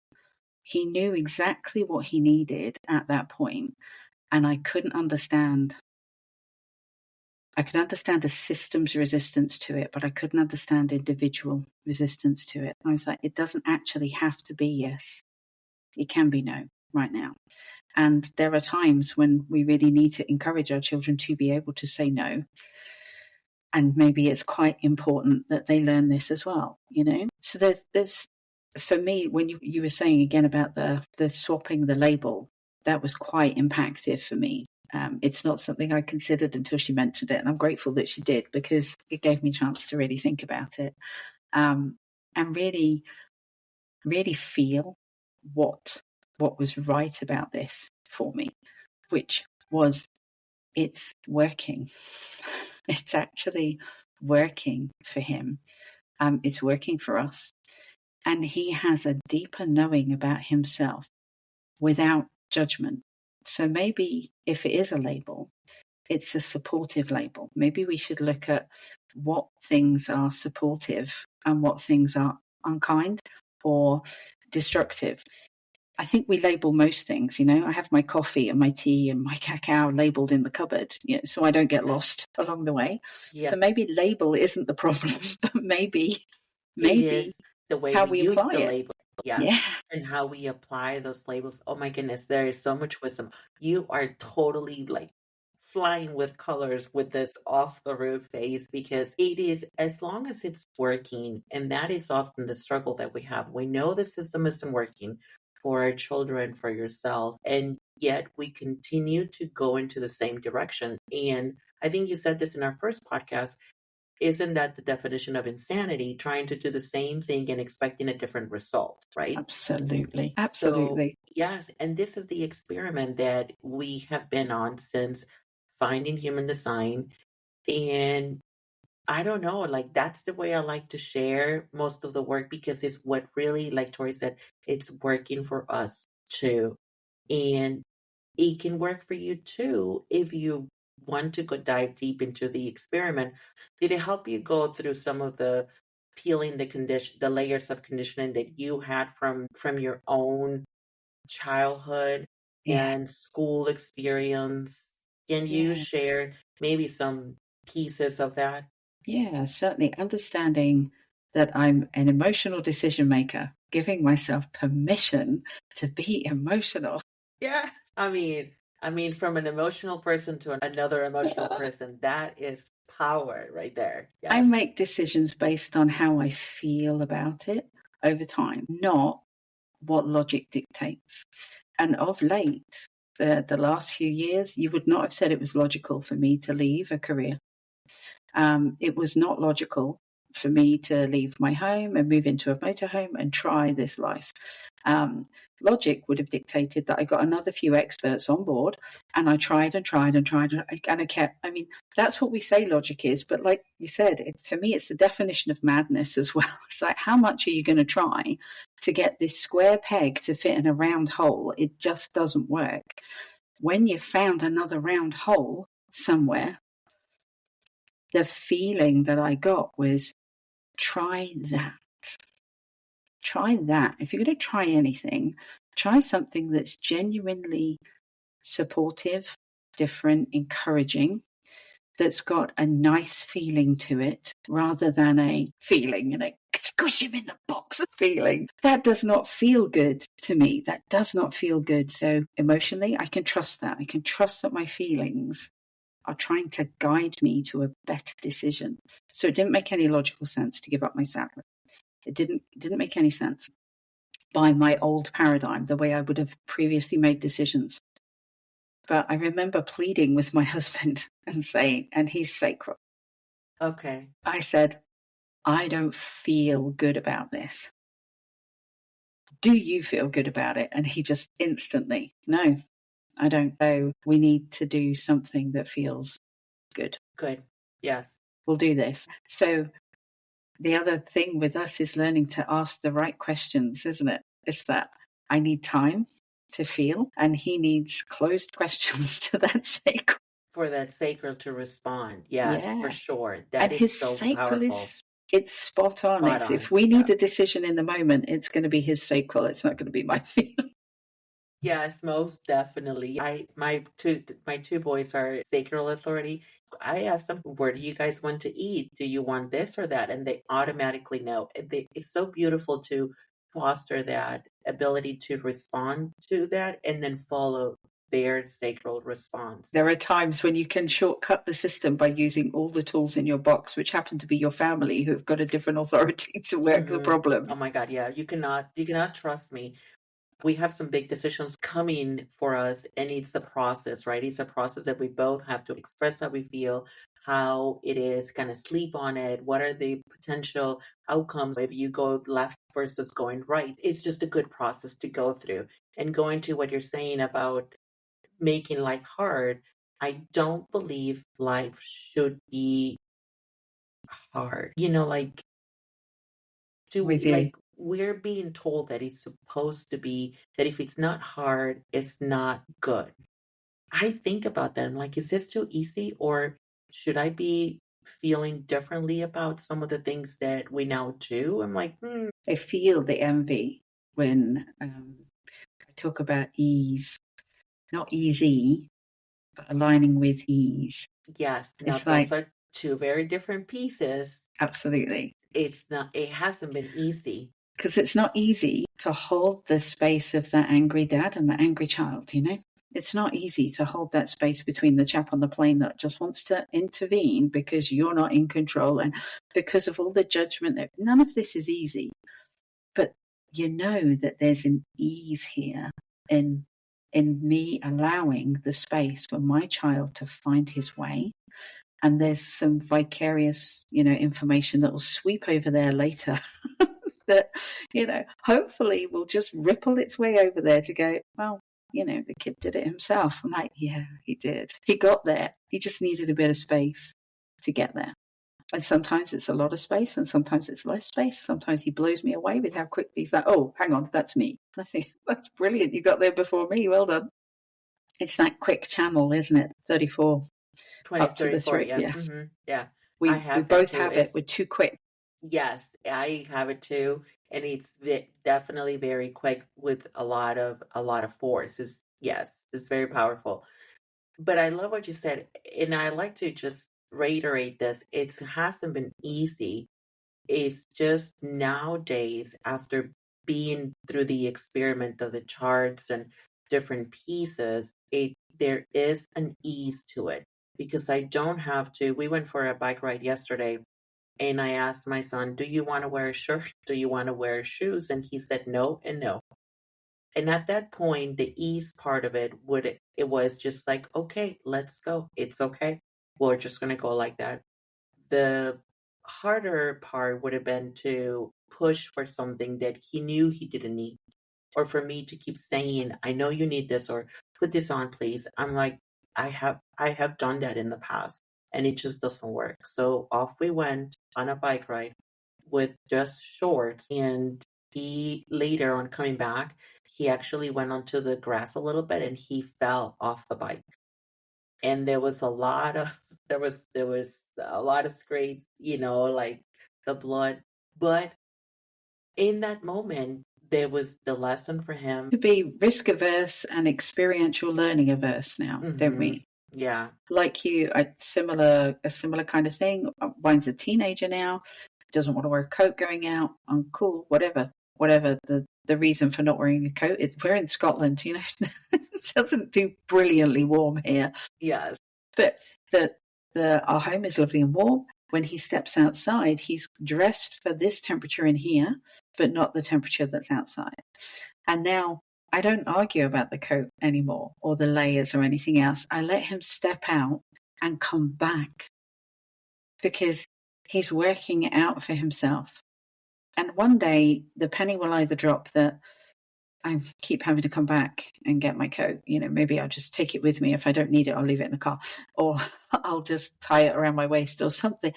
He knew exactly what he needed at that point, and I couldn't understand. I could understand a system's resistance to it, but I couldn't understand individual resistance to it. I was like, it doesn't actually have to be yes. It can be no right now. And there are times when we really need to encourage our children to be able to say no. And maybe it's quite important that they learn this as well, So there's for me, when you were saying again about the swapping the label, that was quite impactful for me. It's not something I considered until she mentioned it. And I'm grateful that she did, because it gave me a chance to really think about it and really, really feel what was right about this for me, which was it's working. It's actually working for him. It's working for us. And he has a deeper knowing about himself without judgment. So maybe if it is a label, it's a supportive label. Maybe we should look at what things are supportive and what things are unkind or destructive. I think we label most things, I have my coffee and my tea and my cacao labeled in the cupboard, so I don't get lost along the way. Yeah. So maybe label isn't the problem, but maybe it is the way how we use the label. Yeah. And how we apply those labels. Oh my goodness, there is so much wisdom. You are totally flying with colors with this off the roof phase, because it is, as long as it's working, and that is often the struggle that we have. We know the system isn't working for our children, for yourself, and yet we continue to go into the same direction. And I think you said this in our first podcast. Isn't that the definition of insanity, trying to do the same thing and expecting a different result, right? Absolutely. So, yes, and this is the experiment that we have been on since finding human design. And I don't know, that's the way I like to share most of the work, because it's what really, like Tori said, it's working for us too. And it can work for you too if you want to go dive deep into the experiment. Did it help you go through some of the peeling the layers of conditioning that you had from your own childhood and school experience? Can you share maybe some pieces of that? Yeah, certainly. Understanding that I'm an emotional decision maker, giving myself permission to be emotional. Yeah. I mean, from an emotional person to another emotional person, that is power right there. Yes. I make decisions based on how I feel about it over time, not what logic dictates. And of late, the last few years, you would not have said it was logical for me to leave a career. It was not logical for me to leave my home and move into a motorhome and try this life. Logic would have dictated that I got another few experts on board, and I tried and tried and tried, and I kept. I mean, that's what we say logic is, but like you said, for me, it's the definition of madness as well. It's like, how much are you going to try to get this square peg to fit in a round hole? It just doesn't work. When you've found another round hole somewhere, the feeling that I got was, try that. Try that. If you're going to try anything, try something that's genuinely supportive, different, encouraging, that's got a nice feeling to it, rather than a feeling, squish him in the box feeling. That does not feel good to me. That does not feel good. So emotionally, I can trust that. I can trust that my feelings are trying to guide me to a better decision. So it didn't make any logical sense to give up my salary. It didn't make any sense by my old paradigm, the way I would have previously made decisions. But I remember pleading with my husband and saying, and he's sacral. Okay. I said, I don't feel good about this. Do you feel good about it? And he just instantly, no, I don't know. We need to do something that feels good. Good. Yes. We'll do this. So the other thing with us is learning to ask the right questions, isn't it? It's that I need time to feel, and he needs closed questions to that sacral. For that sacral to respond. Yes, for sure. That and is so powerful. It's spot on. If we need a decision in the moment, it's going to be his sacral. It's not going to be my feeling. Yes, most definitely. My two boys are sacral authority. I asked them, where do you guys want to eat? Do you want this or that? And they automatically know. It's so beautiful to foster that ability to respond to that and then follow their sacral response. There are times when you can shortcut the system by using all the tools in your box, which happen to be your family, who've got a different authority to work the problem. Oh my God, yeah. You cannot trust me. We have some big decisions coming for us, and it's a process, right? It's a process that we both have to express how we feel, how it is, kind of sleep on it. What are the potential outcomes if you go left versus going right? It's just a good process to go through. And going to what you're saying about making life hard, I don't believe life should be hard. We're being told that it's supposed to be, that if it's not hard, it's not good. I think about that. I'm like, is this too easy, or should I be feeling differently about some of the things that we now do? I'm like, I feel the envy when I talk about ease, not easy, but aligning with ease. Yes. Now, those are two very different pieces. Absolutely. It hasn't been easy. Because it's not easy to hold the space of that angry dad and the angry child, It's not easy to hold that space between the chap on the plane that just wants to intervene because you're not in control and because of all the judgment. None of this is easy. But you know that there's an ease here in me allowing the space for my child to find his way. And there's some vicarious, information that will sweep over there later. That, hopefully will just ripple its way over there to go, well, the kid did it himself. I'm like, yeah, he did. He got there. He just needed a bit of space to get there. And sometimes it's a lot of space and sometimes it's less space. Sometimes he blows me away with how quickly he's like, oh, hang on, that's me. I think, that's brilliant. You got there before me. Well done. It's that quick channel, isn't it? 34. 20, up 34, to the 3. yeah. Yeah. Yeah. We both have it. We're too quick. Yes, I have it too, and it's definitely very quick with a lot of force. It's very powerful. But I love what you said, and I like to just reiterate this. It hasn't been easy. It's just nowadays, after being through the experiment of the charts and different pieces, there is an ease to it because I don't have to. We went for a bike ride yesterday. And I asked my son, do you want to wear a shirt? Do you want to wear shoes? And he said no and no. And at that point, the ease part of it was just like, okay, let's go. It's okay. We're just going to go like that. The harder part would have been to push for something that he knew he didn't need, or for me to keep saying, I know you need this, or put this on, please. I'm like, I have done that in the past and it just doesn't work. So off we went on a bike ride with just shorts. And he later on coming back, he actually went onto the grass a little bit and he fell off the bike. And there was a lot of there was a lot of scrapes, like the blood. But in that moment, there was the lesson for him. To be risk averse and experiential learning averse now, don't we? Yeah. Like you, a similar kind of thing. Mine's a teenager now, doesn't want to wear a coat going out. I'm cool, whatever the reason for not wearing a coat. We're in Scotland, it doesn't do brilliantly warm here. Yes. But our home is lovely and warm. When he steps outside, he's dressed for this temperature in here, but not the temperature that's outside. And now I don't argue about the coat anymore or the layers or anything else. I let him step out and come back because he's working it out for himself. And one day the penny will either drop that I keep having to come back and get my coat. Maybe I'll just take it with me. If I don't need it, I'll leave it in the car, or I'll just tie it around my waist or something.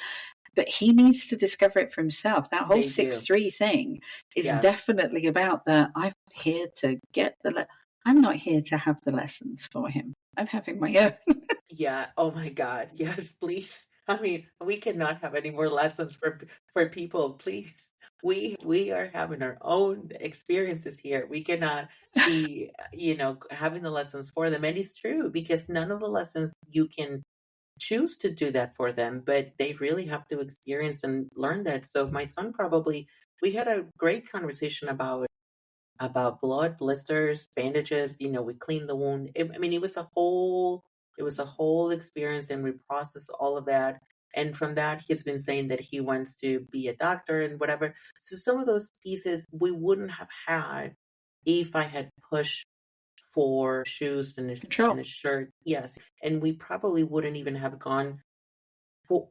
But he needs to discover it for himself. That whole 6-3 thing is definitely about that. I'm here to get I'm not here to have the lessons for him. I'm having my own. Yeah. Oh my God. Yes, please. I mean, we cannot have any more lessons for people, please. We are having our own experiences here. We cannot be, having the lessons for them. And it's true, because none of the lessons you can choose to do that for them, but they really have to experience and learn that. So my son we had a great conversation about blood, blisters, bandages. We cleaned the wound. It was a whole experience, and we processed all of that. And from that, he's been saying that he wants to be a doctor and whatever. So some of those pieces we wouldn't have had if I had pushed for shoes and a shirt. Yes. And we probably wouldn't even have gone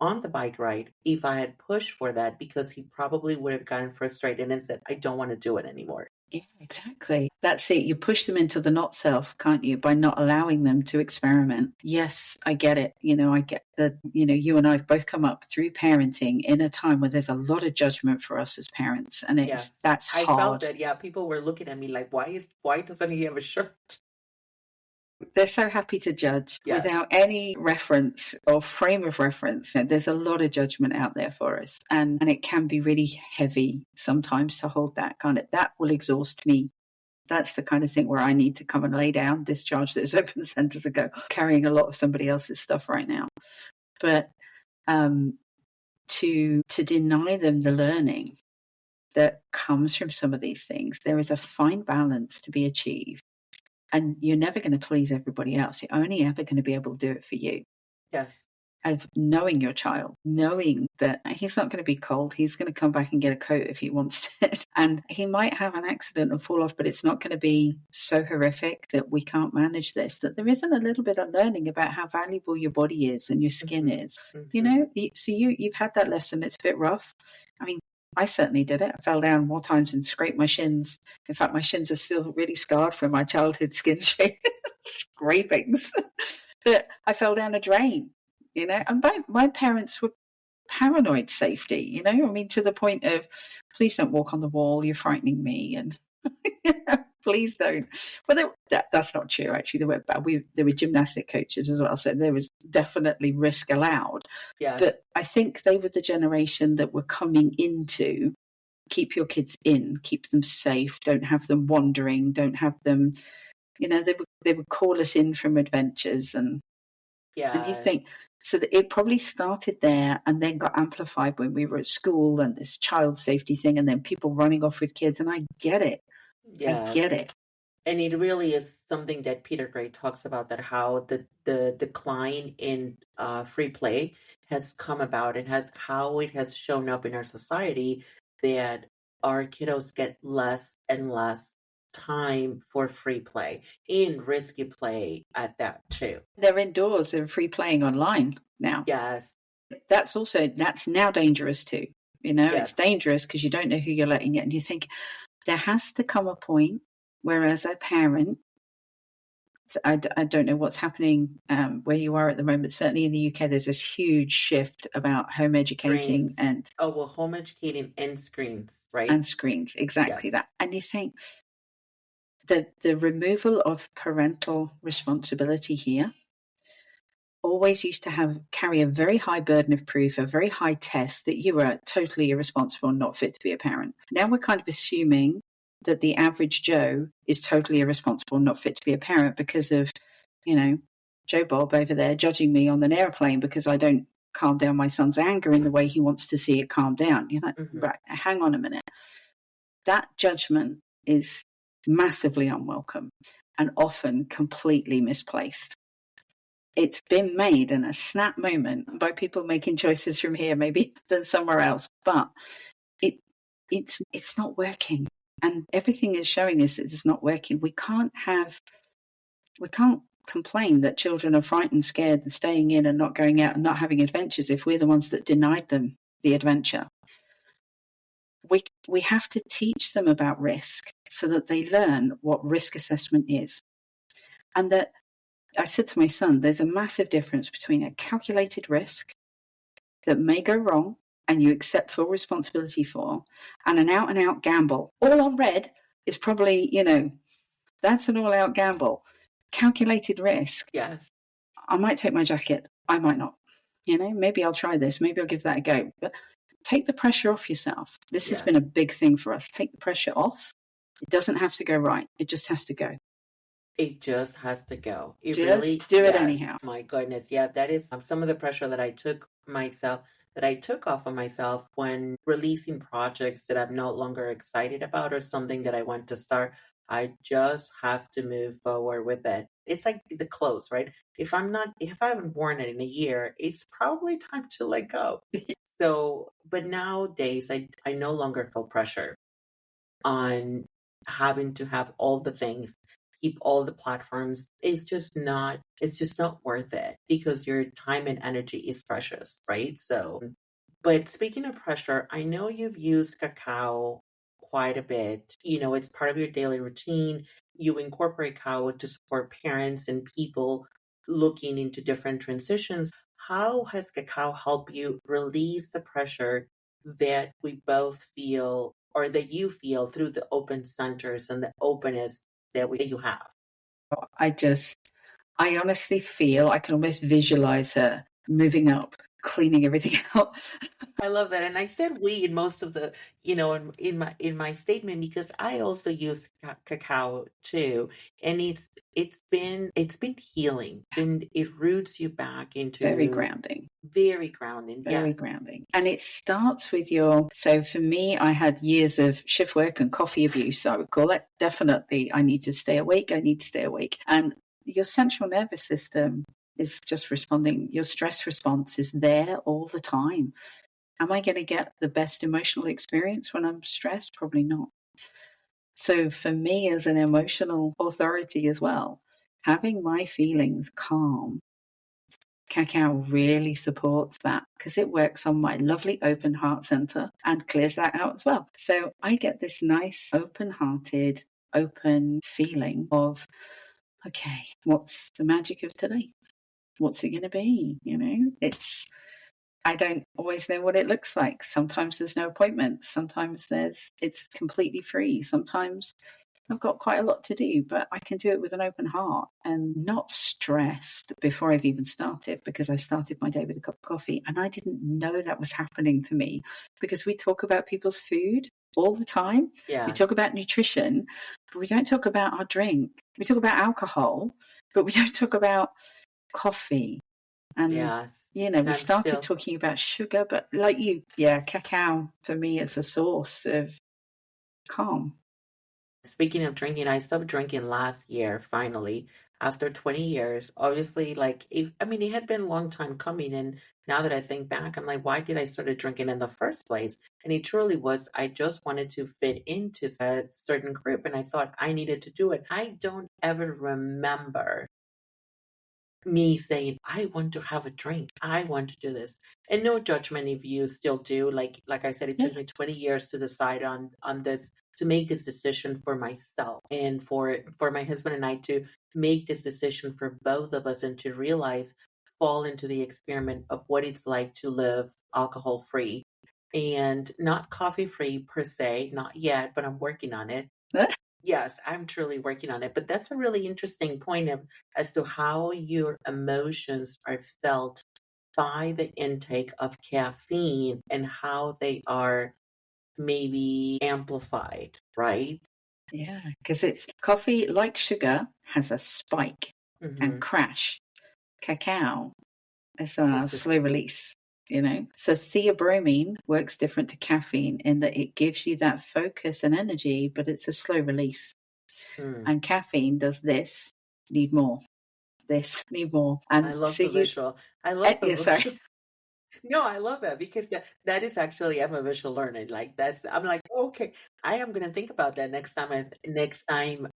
on the bike ride if I had pushed for that, because he probably would have gotten frustrated and said, I don't want to do it anymore. Yeah, exactly. That's it. You push them into the not self, can't you, by not allowing them to experiment. Yes, I get it. I get that, you and I have both come up through parenting in a time where there's a lot of judgment for us as parents. And that's hard. I felt that, people were looking at me like, why doesn't he have a shirt? They're so happy to judge without any reference or frame of reference. There's a lot of judgment out there for us. And it can be really heavy sometimes to hold that that will exhaust me. That's the kind of thing where I need to come and lay down, discharge those open centers and go, carrying a lot of somebody else's stuff right now. But to deny them the learning that comes from some of these things, there is a fine balance to be achieved. And you're never going to please everybody else. You're only ever going to be able to do it for you. Yes. Of knowing your child, knowing that he's not going to be cold. He's going to come back and get a coat if he wants it. And he might have an accident and fall off, but it's not going to be so horrific that we can't manage this, that there isn't a little bit of learning about how valuable your body is and your skin is. So you've had that lesson. It's a bit rough. I certainly did it. I fell down more times and scraped my shins. In fact, my shins are still really scarred from my childhood skin scrapings. But I fell down a drain, and my parents were paranoid safety, to the point of, please don't walk on the wall, you're frightening me, and please don't. Well, that's not true, actually. There were gymnastic coaches as well, so there was definitely risk allowed. Yes. But I think they were the generation that were coming into keep your kids in, keep them safe, don't have them wandering, don't have them, they would call us in from adventures. And you think, so that it probably started there and then got amplified when we were at school and this child safety thing, and then people running off with kids. And I get it. Yes. I get it. And it really is something that Peter Gray talks about, that how the decline in free play has come about, and how it has shown up in our society, that our kiddos get less and less time for free play and risky play at that too. They're indoors and free playing online now. Yes. That's now dangerous too. It's Yes. dangerous because you don't know who you're letting in. And you think there has to come a point where, as a parent, I don't know what's happening where you are at the moment. Certainly in the UK, there's this huge shift about home educating Screens. Home educating and screens, right? And screens, exactly that. And you think the removal of parental responsibility here always used to carry a very high burden of proof, a very high test that you were totally irresponsible and not fit to be a parent. Now we're kind of assuming that the average Joe is totally irresponsible and not fit to be a parent because of, Joe Bob over there judging me on an airplane because I don't calm down my son's anger in the way he wants to see it calm down. You're like, right, hang on a minute. That judgment is massively unwelcome and often completely misplaced. It's been made in a snap moment by people making choices from here, maybe than somewhere else, but it's not working. And everything is showing us it's not working. We can't complain that children are frightened, scared, and staying in and not going out and not having adventures if we're the ones that denied them the adventure. We have to teach them about risk so that they learn what risk assessment is. And that I said to my son, there's a massive difference between a calculated risk that may go wrong and you accept full responsibility for, and an out-and-out gamble. All on red is probably, that's an all-out gamble. Calculated risk. Yes. I might take my jacket. I might not. Maybe I'll try this. Maybe I'll give that a go. But take the pressure off yourself. This has been a big thing for us. Take the pressure off. It doesn't have to go right. It just has to go. It just has to go. It just really do it anyhow. My goodness. Yeah, that is some of the pressure that I took off of myself when releasing projects that I'm no longer excited about or something that I want to start. I just have to move forward with it. It's like the clothes, right? If I haven't worn it in a year, it's probably time to let go. So, but nowadays I no longer feel pressure on having to have all the things, keep all the platforms. It's just not worth it because your time and energy is precious, right? So, but speaking of pressure, I know you've used Cacao quite a bit. It's part of your daily routine. You incorporate Cacao to support parents and people looking into different transitions. How has Cacao helped you release the pressure that we both feel or that you feel through the open centers and the openness that you have? I honestly feel I can almost visualize her moving up, cleaning everything out. I love that. And I said we in most of the, in my statement, because I also use Cacao too. And it's been healing, and it roots you back into very grounding. Very grounding. Very grounding. And it starts with so for me, I had years of shift work and coffee abuse. I would call it. Definitely, I need to stay awake. And your central nervous system is just responding. Your stress response is there all the time. Am I going to get the best emotional experience when I'm stressed? Probably not. So for me as an emotional authority as well, having my feelings calm, Cacao really supports that because it works on my lovely open heart center and clears that out as well. So I get this nice open-hearted, open feeling of, okay, what's the magic of today? What's it going to be? I don't always know what it looks like. Sometimes there's no appointments. Sometimes it's completely free. Sometimes I've got quite a lot to do, but I can do it with an open heart and not stressed before I've even started, because I started my day with a cup of coffee and I didn't know that was happening to me, because we talk about people's food all the time. Yeah. We talk about nutrition, but we don't talk about our drink. We talk about alcohol, but we don't talk about coffee. And, we started talking about sugar, but like you, Cacao for me is a source of calm. Speaking of drinking, I stopped drinking last year, finally. after 20 years. Obviously, like, it had been a long time coming. And now that I think back, I'm like, why did I start drinking in the first place? And it truly was, I just wanted to fit into a certain group. And I thought I needed to do it. I don't ever remember me saying, I want to have a drink. I want to do this. And no judgment if you still do. Like I said, it took me 20 years to decide on this, to make this decision for myself and for my husband and I to make this decision for both of us and to realize, fall into the experiment of what it's like to live alcohol free and not coffee free per se, not yet, but I'm working on it. Yes, I'm truly working on it. But that's a really interesting point as to how your emotions are felt by the intake of caffeine and how they are maybe amplified, right? Yeah, because it's coffee, like sugar, has a spike and crash. Cacao is a slow release. So theobromine works different to caffeine in that it gives you that focus and energy, but it's a slow release. And caffeine does this, need more. This, need more. And I love the visual. I love the visual. No, I love that because that is actually, I'm a visual learner. Like I'm like, okay, I am going to think about that next time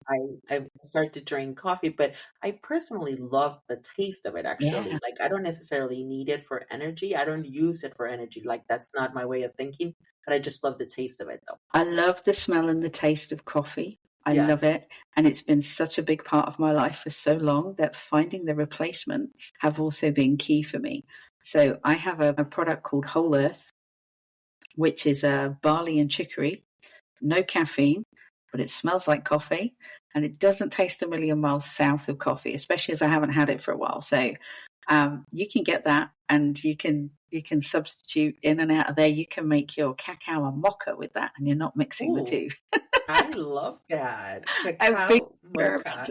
I start to drink coffee. But I personally love the taste of it. Actually, like I don't necessarily need it for energy. I don't use it for energy. Like that's not my way of thinking. But I just love the taste of it, though. I love the smell and the taste of coffee. I love it. And it's been such a big part of my life for so long that finding the replacements have also been key for me. So I have a product called Whole Earth, which is barley and chicory, no caffeine, but it smells like coffee and it doesn't taste a million miles south of coffee, especially as I haven't had it for a while. So you can get that and you can substitute in and out of there. You can make your cacao and mocha with that and you're not mixing the two. I love that. Cacao mocha.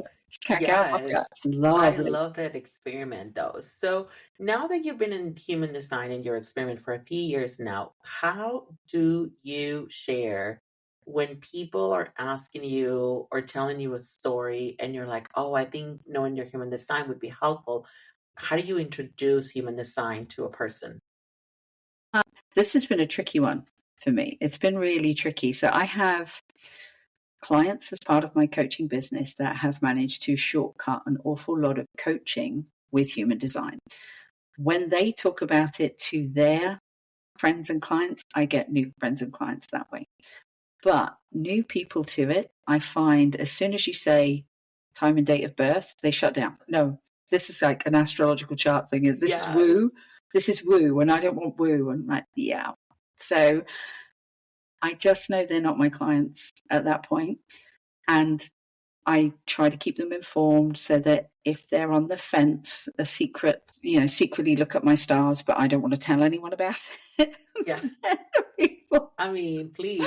Yes. Lovely. I love that experiment though. So now that you've been in human design and your experiment for a few years now, how do you share when people are asking you or telling you a story and you're like, oh, I think knowing your human design would be helpful? How do you introduce human design to a person? This has been a tricky one for me. It's been really tricky. So I have clients as part of my coaching business that have managed to shortcut an awful lot of coaching with human design. When they talk about it to their friends and clients, I get new friends and clients that way. But new people to it, I find as soon as you say time and date of birth, they shut down. No, this is like an astrological chart thing. This is woo. This is woo, and I don't want woo. And like, yeah. So I just know they're not my clients at that point. And I try to keep them informed so that if they're on the fence, secretly look at my stars, but I don't want to tell anyone about it. Yeah. I mean, please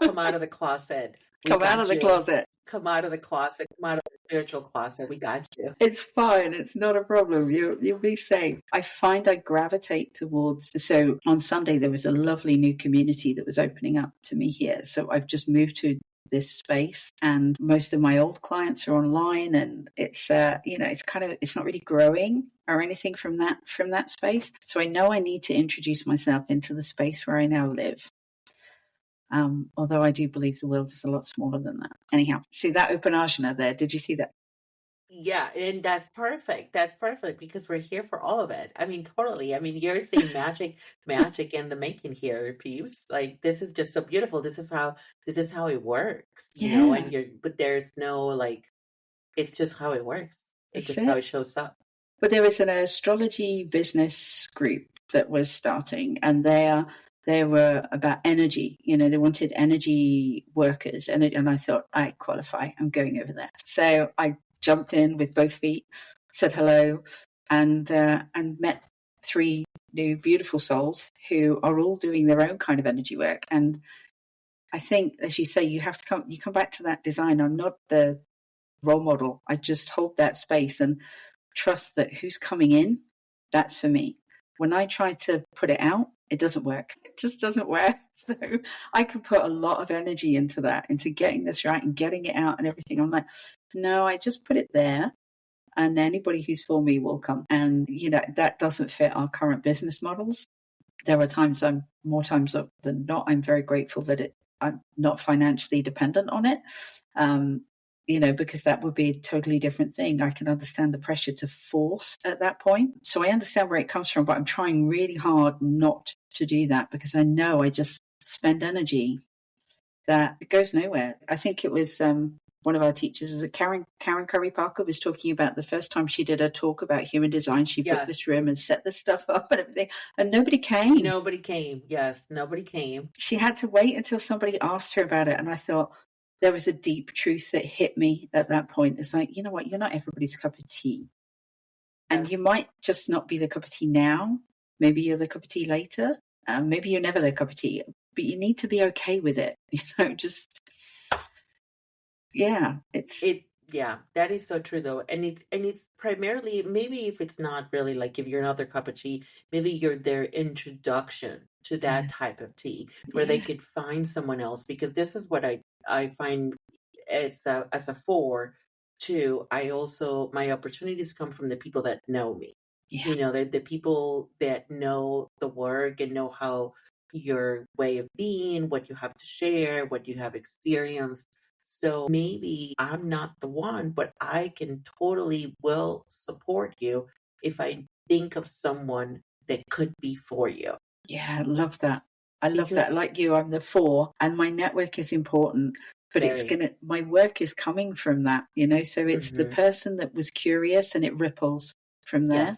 come out of the closet. Come out of the closet. Come out of the closet. Come out of the spiritual closet. We got you. It's fine. It's not a problem. You'll be safe. I find I gravitate towards. So on Sunday, there was a lovely new community that was opening up to me here. So I've just moved to this space and most of my old clients are online and it's it's not really growing or anything from that space. So I know I need to introduce myself into the space where I now live. Although I do believe the world is a lot smaller than that. Anyhow, see that open ajna there? Did you see that? Yeah, and that's perfect. That's perfect because we're here for all of it. I mean, totally. I mean, you're seeing magic in the making here, peeps. Like this is just so beautiful. This is how it works, you know. And but there's no it's just how it works. It's just how it shows up. But there was an astrology business group that was starting, and they were about energy. They wanted energy workers, and I thought I qualify. I'm going over there. So I jumped in with both feet, said hello, and met 3 new beautiful souls who are all doing their own kind of energy work. And I think, as you say, you come back to that design. I'm not the role model. I just hold that space and trust that who's coming in, that's for me. When I try to put it out, it doesn't work. It just doesn't work. So I could put a lot of energy into getting this right and getting it out and everything. I'm like, no, I just put it there and anybody who's for me will come. And, that doesn't fit our current business models. There are times more times than not, I'm very grateful that I'm not financially dependent on it. Because that would be a totally different thing. I can understand the pressure to force at that point. So I understand where it comes from, but I'm trying really hard not to do that, because I know I just spend energy that it goes nowhere. I think it was one of our teachers, Karen Curry Parker, was talking about the first time she did a talk about human design. She booked this room and set this stuff up and everything, and nobody came. Nobody came. Yes, nobody came. She had to wait until somebody asked her about it, and I thought there was a deep truth that hit me at that point. It's like, you know what, you're not everybody's cup of tea. And you might just not be the cup of tea now. Maybe you're the cup of tea later. Maybe you're never the cup of tea. But you need to be okay with it. Yeah, that is so true though. And it's primarily, maybe if it's not really like if you're not their cup of tea, maybe you're their introduction to that type of tea, where they could find someone else. Because this is what I find as a 4 too. My opportunities come from the people that know me. The people that know the work and know how your way of being, what you have to share, what you have experienced. So maybe I'm not the one, but I can totally will support you if I think of someone that could be for you. Yeah, I love that. Like you, I'm the 4, and my network is important, but my work is coming from that, so it's the person that was curious, and it ripples from there.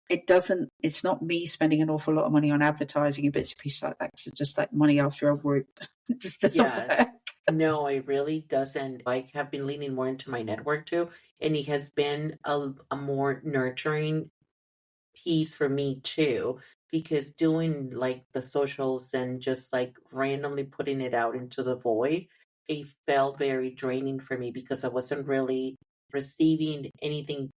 Yes. It's not me spending an awful lot of money on advertising and bits and pieces like that. It's just like money after a group. It just doesn't work. No, it really doesn't. I have been leaning more into my network too, and it has been a more nurturing piece for me too, because doing like the socials and just like randomly putting it out into the void, it felt very draining for me because I wasn't really receiving anything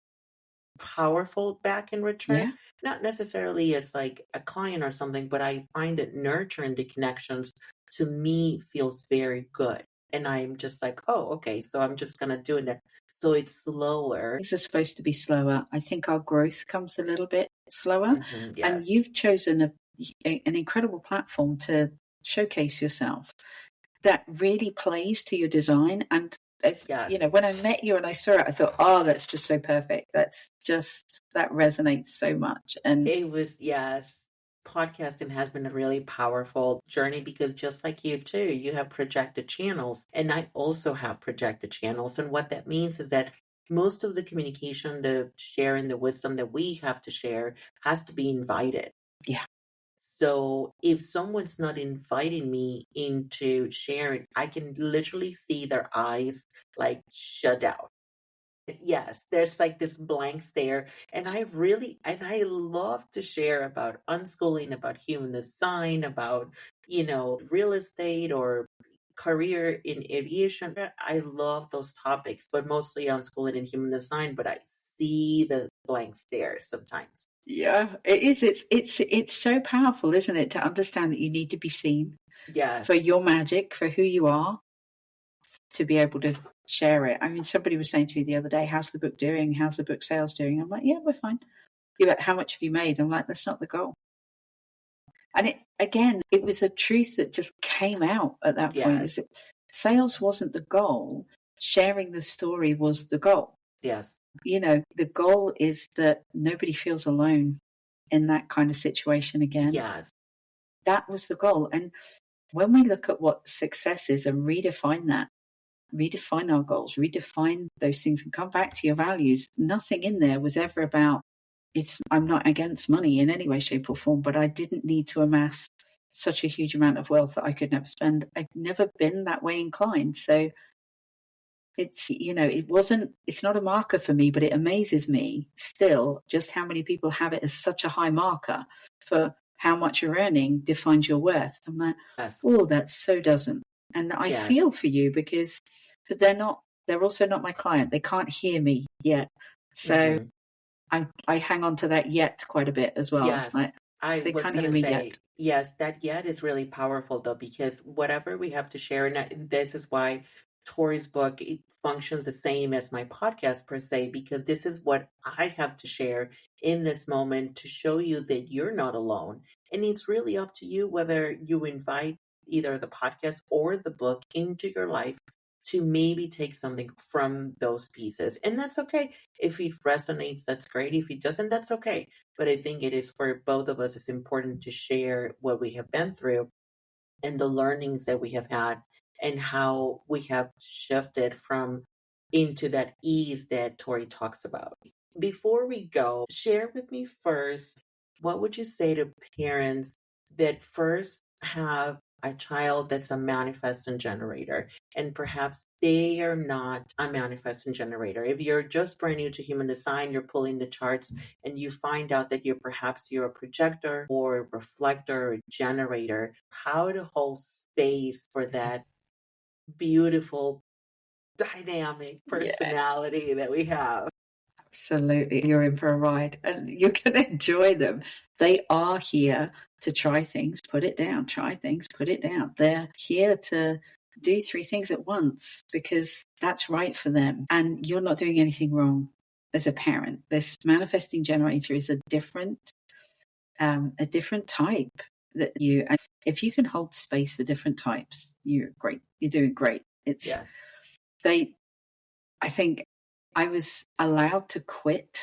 powerful back in return. Not necessarily as like a client or something, but I find that nurturing the connections to me feels very good. And I'm just like, oh, okay, so I'm just going to do that. So it's slower. This is supposed to be slower. I think our growth comes a little bit slower. And you've chosen an incredible platform to showcase yourself that really plays to your design. And when I met you and I saw it, I thought, oh, that's just so perfect. That resonates so much. And it was, podcasting has been a really powerful journey, because just like you too, you have projected channels, and I also have projected channels. And what that means is that most of the communication, the sharing, the wisdom that we have to share has to be invited. Yeah. So if someone's not inviting me into sharing, I can literally see their eyes like shut out. Yes, there's like this blank stare. And I love to share about unschooling, about human design, about, real estate or career in aviation. I love those topics, but mostly unschooling and human design, but I see the blank stare sometimes. Yeah, it is. It's so powerful, isn't it, to understand that you need to be seen for your magic, for who you are, to be able to share it. I mean, somebody was saying to me the other day, how's the book doing? How's the book sales doing? I'm like, yeah, we're fine. Yeah, but how much have you made? I'm like, that's not the goal. And it was a truth that just came out at that point. Sales wasn't the goal. Sharing the story was the goal. Yes. The goal is that nobody feels alone in that kind of situation again. Yes. That was the goal. And when we look at what success is and redefine our goals, redefine those things, and come back to your values, nothing in there was ever about I'm not against money in any way, shape or form, but I didn't need to amass such a huge amount of wealth that I could never spend. I've never been that way inclined. So it's not a marker for me, but it amazes me still just how many people have it as such a high marker for how much you're earning defines your worth. I'm like, oh, that so doesn't. And I feel for you but they're also not my client. They can't hear me yet. So I hang on to that yet quite a bit as well. Yes. Like, they can't hear me yet. Yes, that yet is really powerful though, because whatever we have to share, and this is why Tori's book, it functions the same as my podcast per se, because this is what I have to share in this moment to show you that you're not alone. And it's really up to you whether you invite either the podcast or the book into your life to maybe take something from those pieces. And that's okay. If it resonates, that's great. If it doesn't, that's okay. But I think it is for both of us, it's important to share what we have been through and the learnings that we have had and how we have shifted from into that ease that Tori talks about. Before we go, share with me first, what would you say to parents that first have a child that's a manifesting generator and perhaps they are not a manifesting generator? If you're just brand new to human design, you're pulling the charts and you find out that you're a projector or a reflector or generator, how to hold space for that beautiful dynamic personality that we have. Absolutely. You're in for a ride and you're going to enjoy them. They are here to try things, put it down, try things, put it down. They're here to do 3 things at once because that's right for them. And you're not doing anything wrong as a parent. This manifesting generator is a different type and if you can hold space for different types, you're great. You're doing great. I think I was allowed to quit.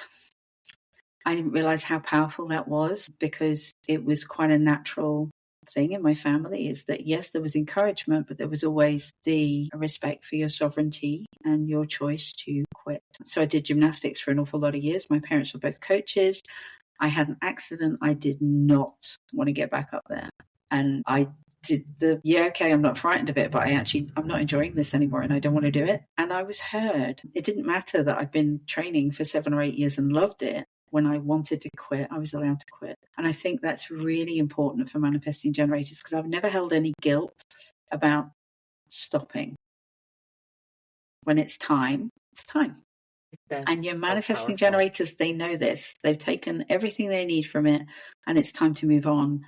I didn't realize how powerful that was because it was quite a natural thing in my family, is that yes, there was encouragement, but there was always the respect for your sovereignty and your choice to quit. So I did gymnastics for an awful lot of years. My parents were both coaches. I had an accident. I did not want to get back up there. And I did I'm not frightened of it, but I'm not enjoying this anymore and I don't want to do it. And I was heard. It didn't matter that I'd been training for 7 or 8 years and loved it. When I wanted to quit, I was allowed to quit. And I think that's really important for manifesting generators because I've never held any guilt about stopping. When it's time, it's time. And your manifesting generators, they know this. They've taken everything they need from it and it's time to move on.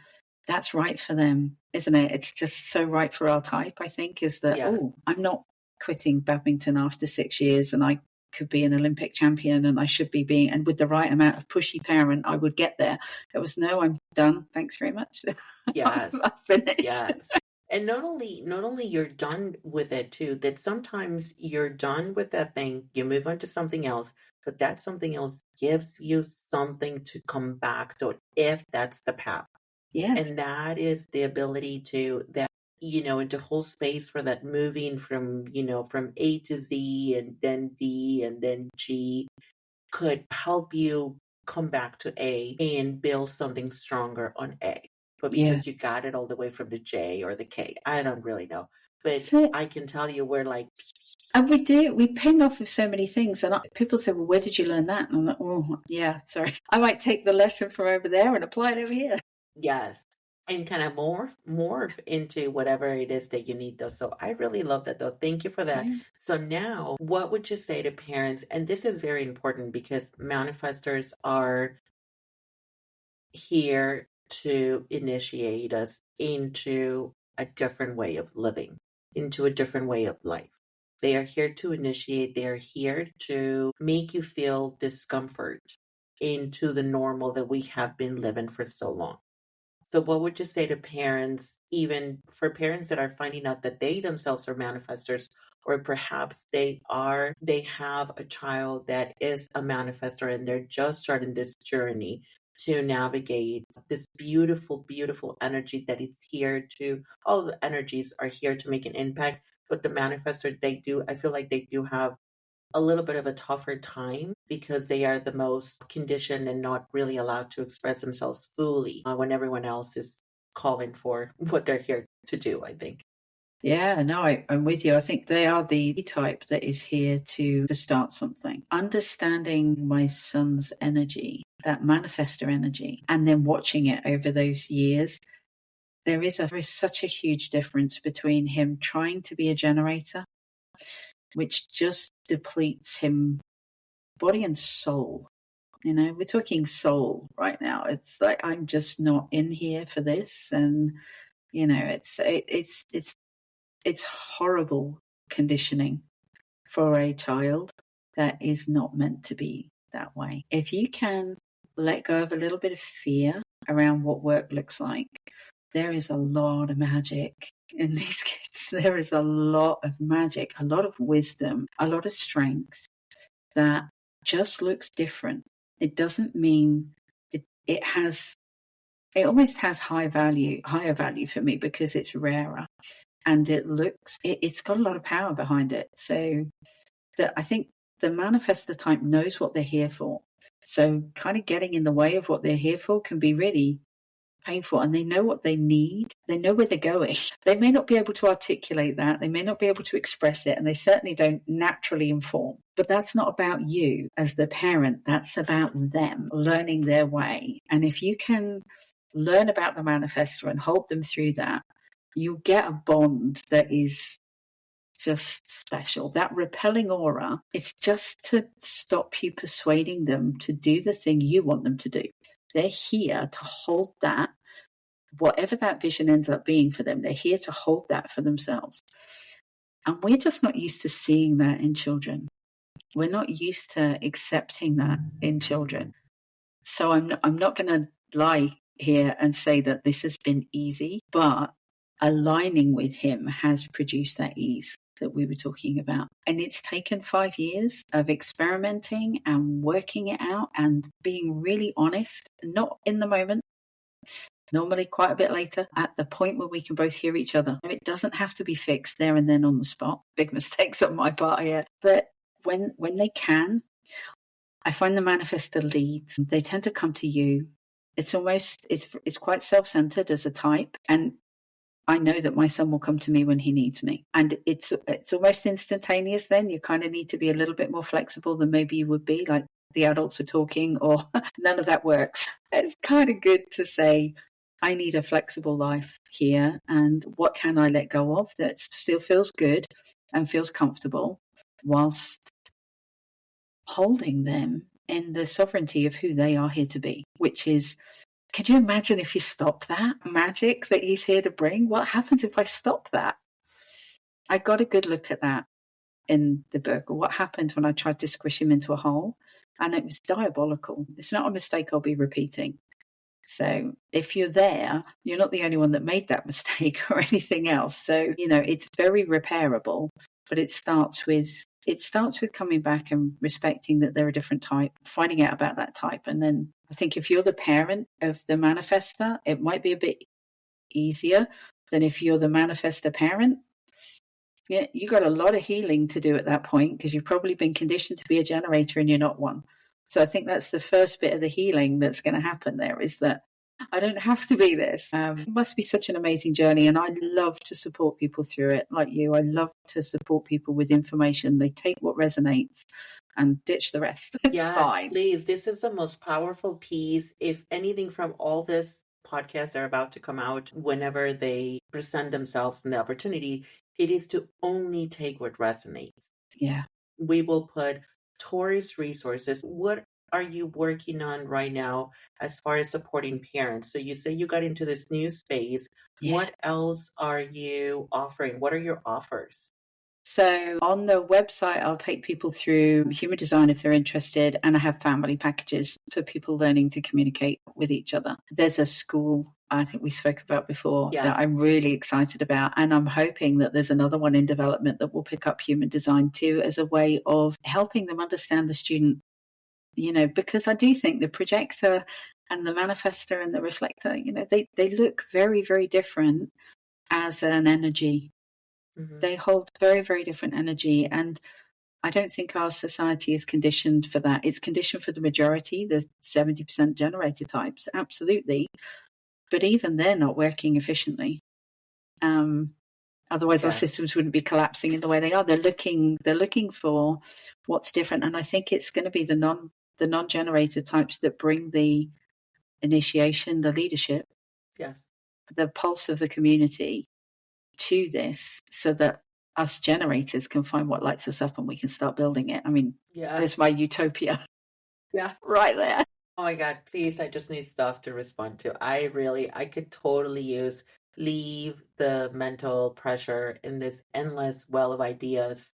That's right for them, isn't it? It's just so right for our type, I think, is that, I'm not quitting badminton after 6 years and I could be an Olympic champion and I should be being, and with the right amount of pushy parent, I would get there. It was, no, I'm done. Thanks very much. Yes. I'm finished. Yes. And not only you're done with it too, that sometimes you're done with that thing, you move on to something else, but that something else gives you something to come back to if that's the path. Yeah. And that is the ability to and to hold space for that moving from A to Z and then D and then G could help you come back to A and build something stronger on A. But because you got it all the way from the J or the K, I don't really know. But I can tell you we're like... And we ping off of so many things. And people say, well, where did you learn that? And I'm like, oh, yeah, sorry. I might take the lesson from over there and apply it over here. Yes. And kind of morph into whatever it is that you need, though. So I really love that, though. Thank you for that. Yeah. So now, what would you say to parents? And this is very important because manifestors are here to initiate us into a different way of living, into a different way of life. They are here to initiate. They are here to make you feel discomfort into the normal that we have been living for so long. So what would you say to parents, even for parents that are finding out that they themselves are manifestors, or perhaps they have a child that is a manifestor and they're just starting this journey to navigate this beautiful, beautiful energy that it's here to, all the energies are here to make an impact, but the manifestor, I feel like they do have a little bit of a tougher time because they are the most conditioned and not really allowed to express themselves fully when everyone else is calling for what they're here to do, I think. Yeah, no, I'm with you. I think they are the type that is here to start something. Understanding my son's energy, that manifestor energy, and then watching it over those years, there is such a huge difference between him trying to be a generator, which just depletes him body and soul. We're talking soul right now. It's like, I'm just not in here for this. And, it's horrible conditioning for a child that is not meant to be that way. If you can let go of a little bit of fear around what work looks like, there is a lot of magic in these kids. There is a lot of magic, a lot of wisdom, a lot of strength that just looks different. It doesn't mean it almost has higher value for me because it's rarer, and it's got a lot of power behind it. So I think the manifestor type knows what they're here for. So kind of getting in the way of what they're here for can be really painful, and they know what they need. They know where they're going. They may not be able to articulate that. They may not be able to express it, and they certainly don't naturally inform. But that's not about you as the parent. That's about them learning their way. And if you can learn about the manifestor and hold them through that, you get a bond that is just special. That repelling aura, it's just to stop you persuading them to do the thing you want them to do. They're here to hold that, whatever that vision ends up being for them, they're here to hold that for themselves. And we're just not used to seeing that in children. We're not used to accepting that in children. So I'm not going to lie here and say that this has been easy, but aligning with him has produced that ease that we were talking about. And it's taken 5 years of experimenting and working it out and being really honest, not in the moment, normally quite a bit later, at the point where we can both hear each other. It doesn't have to be fixed there and then on the spot. Big mistakes on my part here. But when they can, I find the manifestor leads, they tend to come to you. It's quite self-centered as a type. And I know that my son will come to me when he needs me. And it's almost instantaneous then. You kind of need to be a little bit more flexible than maybe you would be, like the adults are talking, or none of that works. It's kind of good to say, I need a flexible life here, and what can I let go of that still feels good and feels comfortable whilst holding them in the sovereignty of who they are here to be, which is, can you imagine if you stop that magic that he's here to bring? What happens if I stop that? I got a good look at that in the book. What happened when I tried to squish him into a hole? And it was diabolical. It's not a mistake I'll be repeating. So if you're there, you're not the only one that made that mistake or anything else. So, it's very repairable, but it starts with coming back and respecting that they're a different type, finding out about that type. And then I think if you're the parent of the manifestor, it might be a bit easier than if you're the manifestor parent. Yeah, you got a lot of healing to do at that point because you've probably been conditioned to be a generator and you're not one. So I think that's the first bit of the healing that's going to happen there, is that I don't have to be this. It must be such an amazing journey, and I love to support people through it like you. I love to support people with information. They take what resonates and ditch the rest. It's fine. Please. This is the most powerful piece. If anything from all this podcasts are about to come out, whenever they present themselves and the opportunity, it is to only take what resonates. Yeah. We will put Tori's resources. What are you working on right now as far as supporting parents? So you say you got into this new space. Yeah. What else are you offering? What are your offers? So on the website, I'll take people through human design if they're interested, and I have family packages for people learning to communicate with each other. There's a school I think we spoke about before that I'm really excited about, and I'm hoping that there's another one in development that will pick up human design too as a way of helping them understand the student, because I do think the projector and the manifestor and the reflector, they look very, very different as an energy. Mm-hmm. They hold very, very different energy. And I don't think our society is conditioned for that. It's conditioned for the majority, the 70% generator types, absolutely. But even they're not working efficiently. Otherwise, our systems wouldn't be collapsing in the way they are. They're looking for what's different. And I think it's going to be the non-generator types that bring the initiation, the leadership, the pulse of the community to this, so that us generators can find what lights us up and we can start building it. I mean, there's my utopia. Yeah. Right there. Oh my God, please, I just need stuff to respond to. I could totally use leave the mental pressure in this endless well of ideas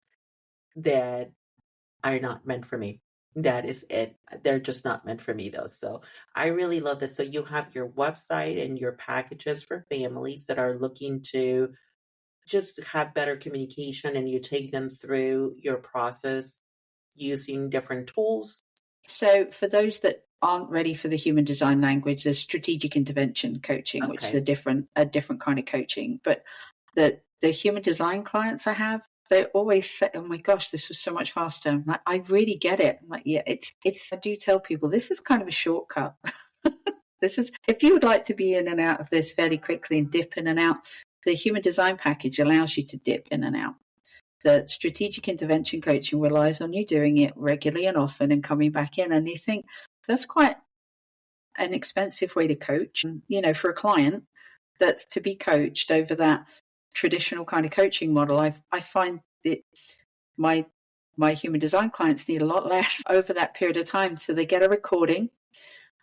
that are not meant for me. That is it. They're just not meant for me, though. So I really love this. So you have your website and your packages for families that are looking to just have better communication, and you take them through your process using different tools. So for those that aren't ready for the human design language, there's strategic intervention coaching, which is Okay. a different kind of coaching. But the human design clients I have, they always say, "Oh my gosh, this was so much faster." I'm like, I really get it. I'm like, yeah, it's. I do tell people this is kind of a shortcut. This is, if you would like to be in and out of this fairly quickly and dip in and out, the human design package allows you to dip in and out. The strategic intervention coaching relies on you doing it regularly and often and coming back in. And you think that's quite an expensive way to coach, for a client that's to be coached over that traditional kind of coaching model. I find that my human design clients need a lot less over that period of time. So they get a recording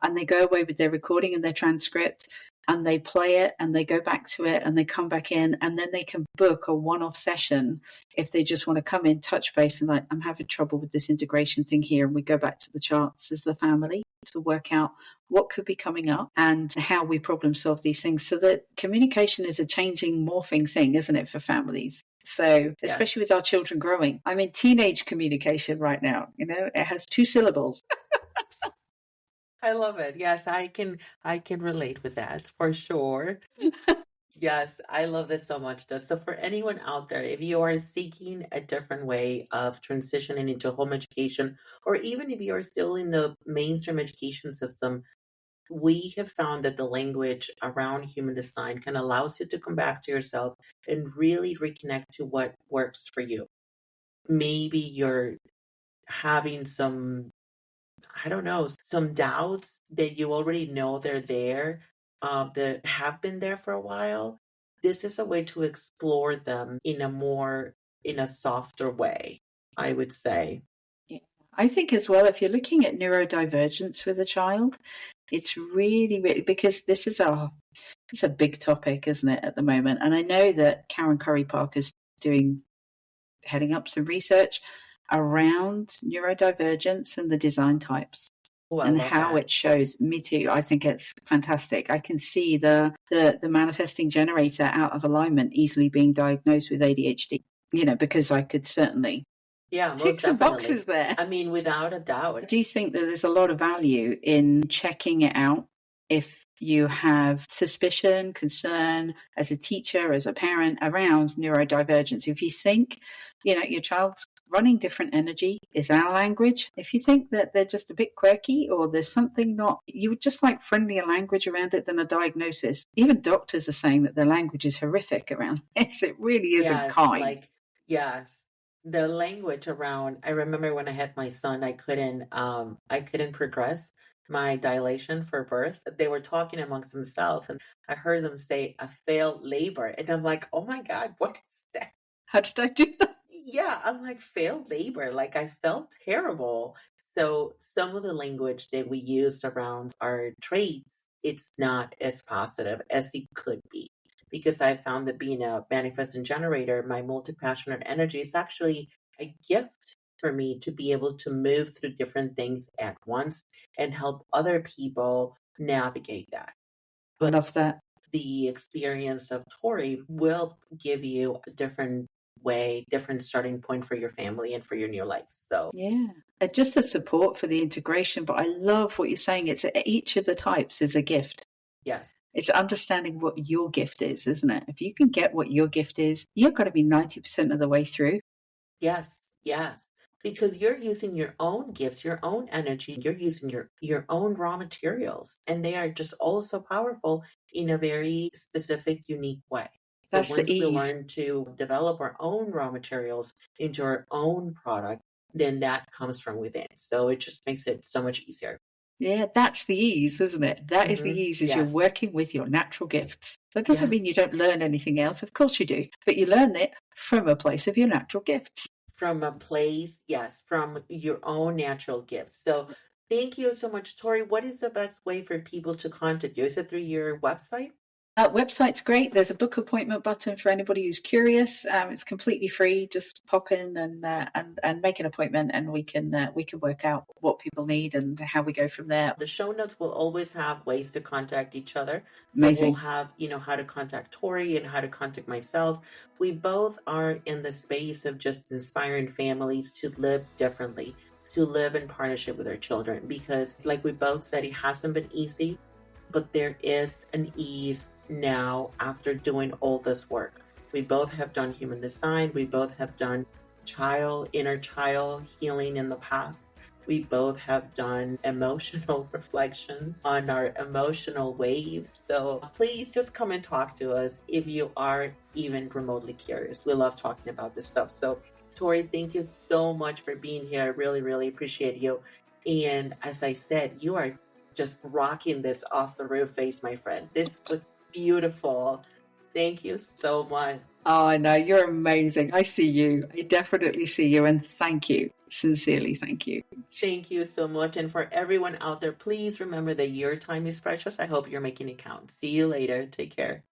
and they go away with their recording and their transcript, and they play it and they go back to it and they come back in, and then they can book a one-off session if they just want to come in, touch base, and like, I'm having trouble with this integration thing here. And we go back to the charts as the family to work out what could be coming up and how we problem solve these things. So that communication is a changing, morphing thing, isn't it, for families? So especially with our children growing. I'm in teenage communication right now. It has 2 syllables. I love it. Yes, I can relate with that for sure. Yes, I love this so much, though. So for anyone out there, if you are seeking a different way of transitioning into home education, or even if you are still in the mainstream education system, we have found that the language around human design can allows you to come back to yourself and really reconnect to what works for you. Maybe you're having some, I don't know, some doubts that you already know they're there, that have been there for a while. This is a way to explore them in a softer way, I would say. Yeah. I think as well, if you're looking at neurodivergence with a child, it's really, really, because this is it's a big topic, isn't it, at the moment? And I know that Karen Curry Parker's heading up some research around neurodivergence and the design types. Oh, I and love how that. it shows. Me too. I think it's fantastic. I can see the manifesting generator out of alignment easily being diagnosed with ADHD, because I could certainly Yeah, tick most some definitely. boxes there. I mean, without a I doubt. do think that there's a lot of value in checking it out if you have suspicion, concern as a teacher, as a parent around neurodivergence. If you think, your child's running different energy is our language. If you think that they're just a bit quirky or there's something not, you would just like friendlier language around it than a diagnosis. Even doctors are saying that their language is horrific around this. It really isn't kind. Yes. The language around, I remember when I had my son, I couldn't progress my dilation for birth. They were talking amongst themselves, and I heard them say a failed labor. And I'm like, oh my God, what is that? How did I do that? Yeah, I'm like, failed labor. Like, I felt terrible. So some of the language that we used around our traits, it's not as positive as it could be. Because I found that being a manifesting generator, my multi-passionate energy is actually a gift for me to be able to move through different things at once and help other people navigate that. I love that. The experience of Tori will give you a different way, different starting point for your family and for your new life. So yeah, just a support for the integration. But I love what you're saying. It's each of the types is a gift. yes, it's understanding what your gift is, isn't it? If you can get what your gift is, you're going to be 90% of the way through. yes, because you're using your own gifts, your own energy, you're using your own raw materials, and they are just all so powerful in a very specific, unique way. So That's the once we ease. learn to develop our own raw materials into our own product, then that comes from within. So it just makes it so much easier. Yeah, that's the ease, isn't it? That is the ease, is you're Yes. working with your natural gifts. That doesn't mean Yes. you don't learn anything else. Of course you do. But you learn it from a place of your natural gifts. From a place, yes, from your own natural gifts. So thank you so much, Tori. What is the best way for people to contact you? Is it through your website? Website's great. There's a book appointment button for anybody who's curious. It's completely free. Just pop in and make an appointment, and we can work out what people need and how we go from there. The show notes will always have ways to contact each other. So Amazing. we'll have, how to contact Tori and how to contact myself. We both are in the space of just inspiring families to live differently, to live in partnership with their children, because like we both said, it hasn't been easy, but there is an ease now after doing all this work. We both have done human design. We both have done inner child healing in the past. We both have done emotional reflections on our emotional waves. So please just come and talk to us if you are even remotely curious. We love talking about this stuff. So Tori, thank you so much for being here. I really, really appreciate you. And as I said, you are just rocking this off the roof face, my friend. This was beautiful. Thank you so much. Oh, I know. You're amazing. I see you. I definitely see you. And thank you. Sincerely, thank you. Thank you so much. And for everyone out there, please remember that your time is precious. I hope you're making it count. See you later. Take care.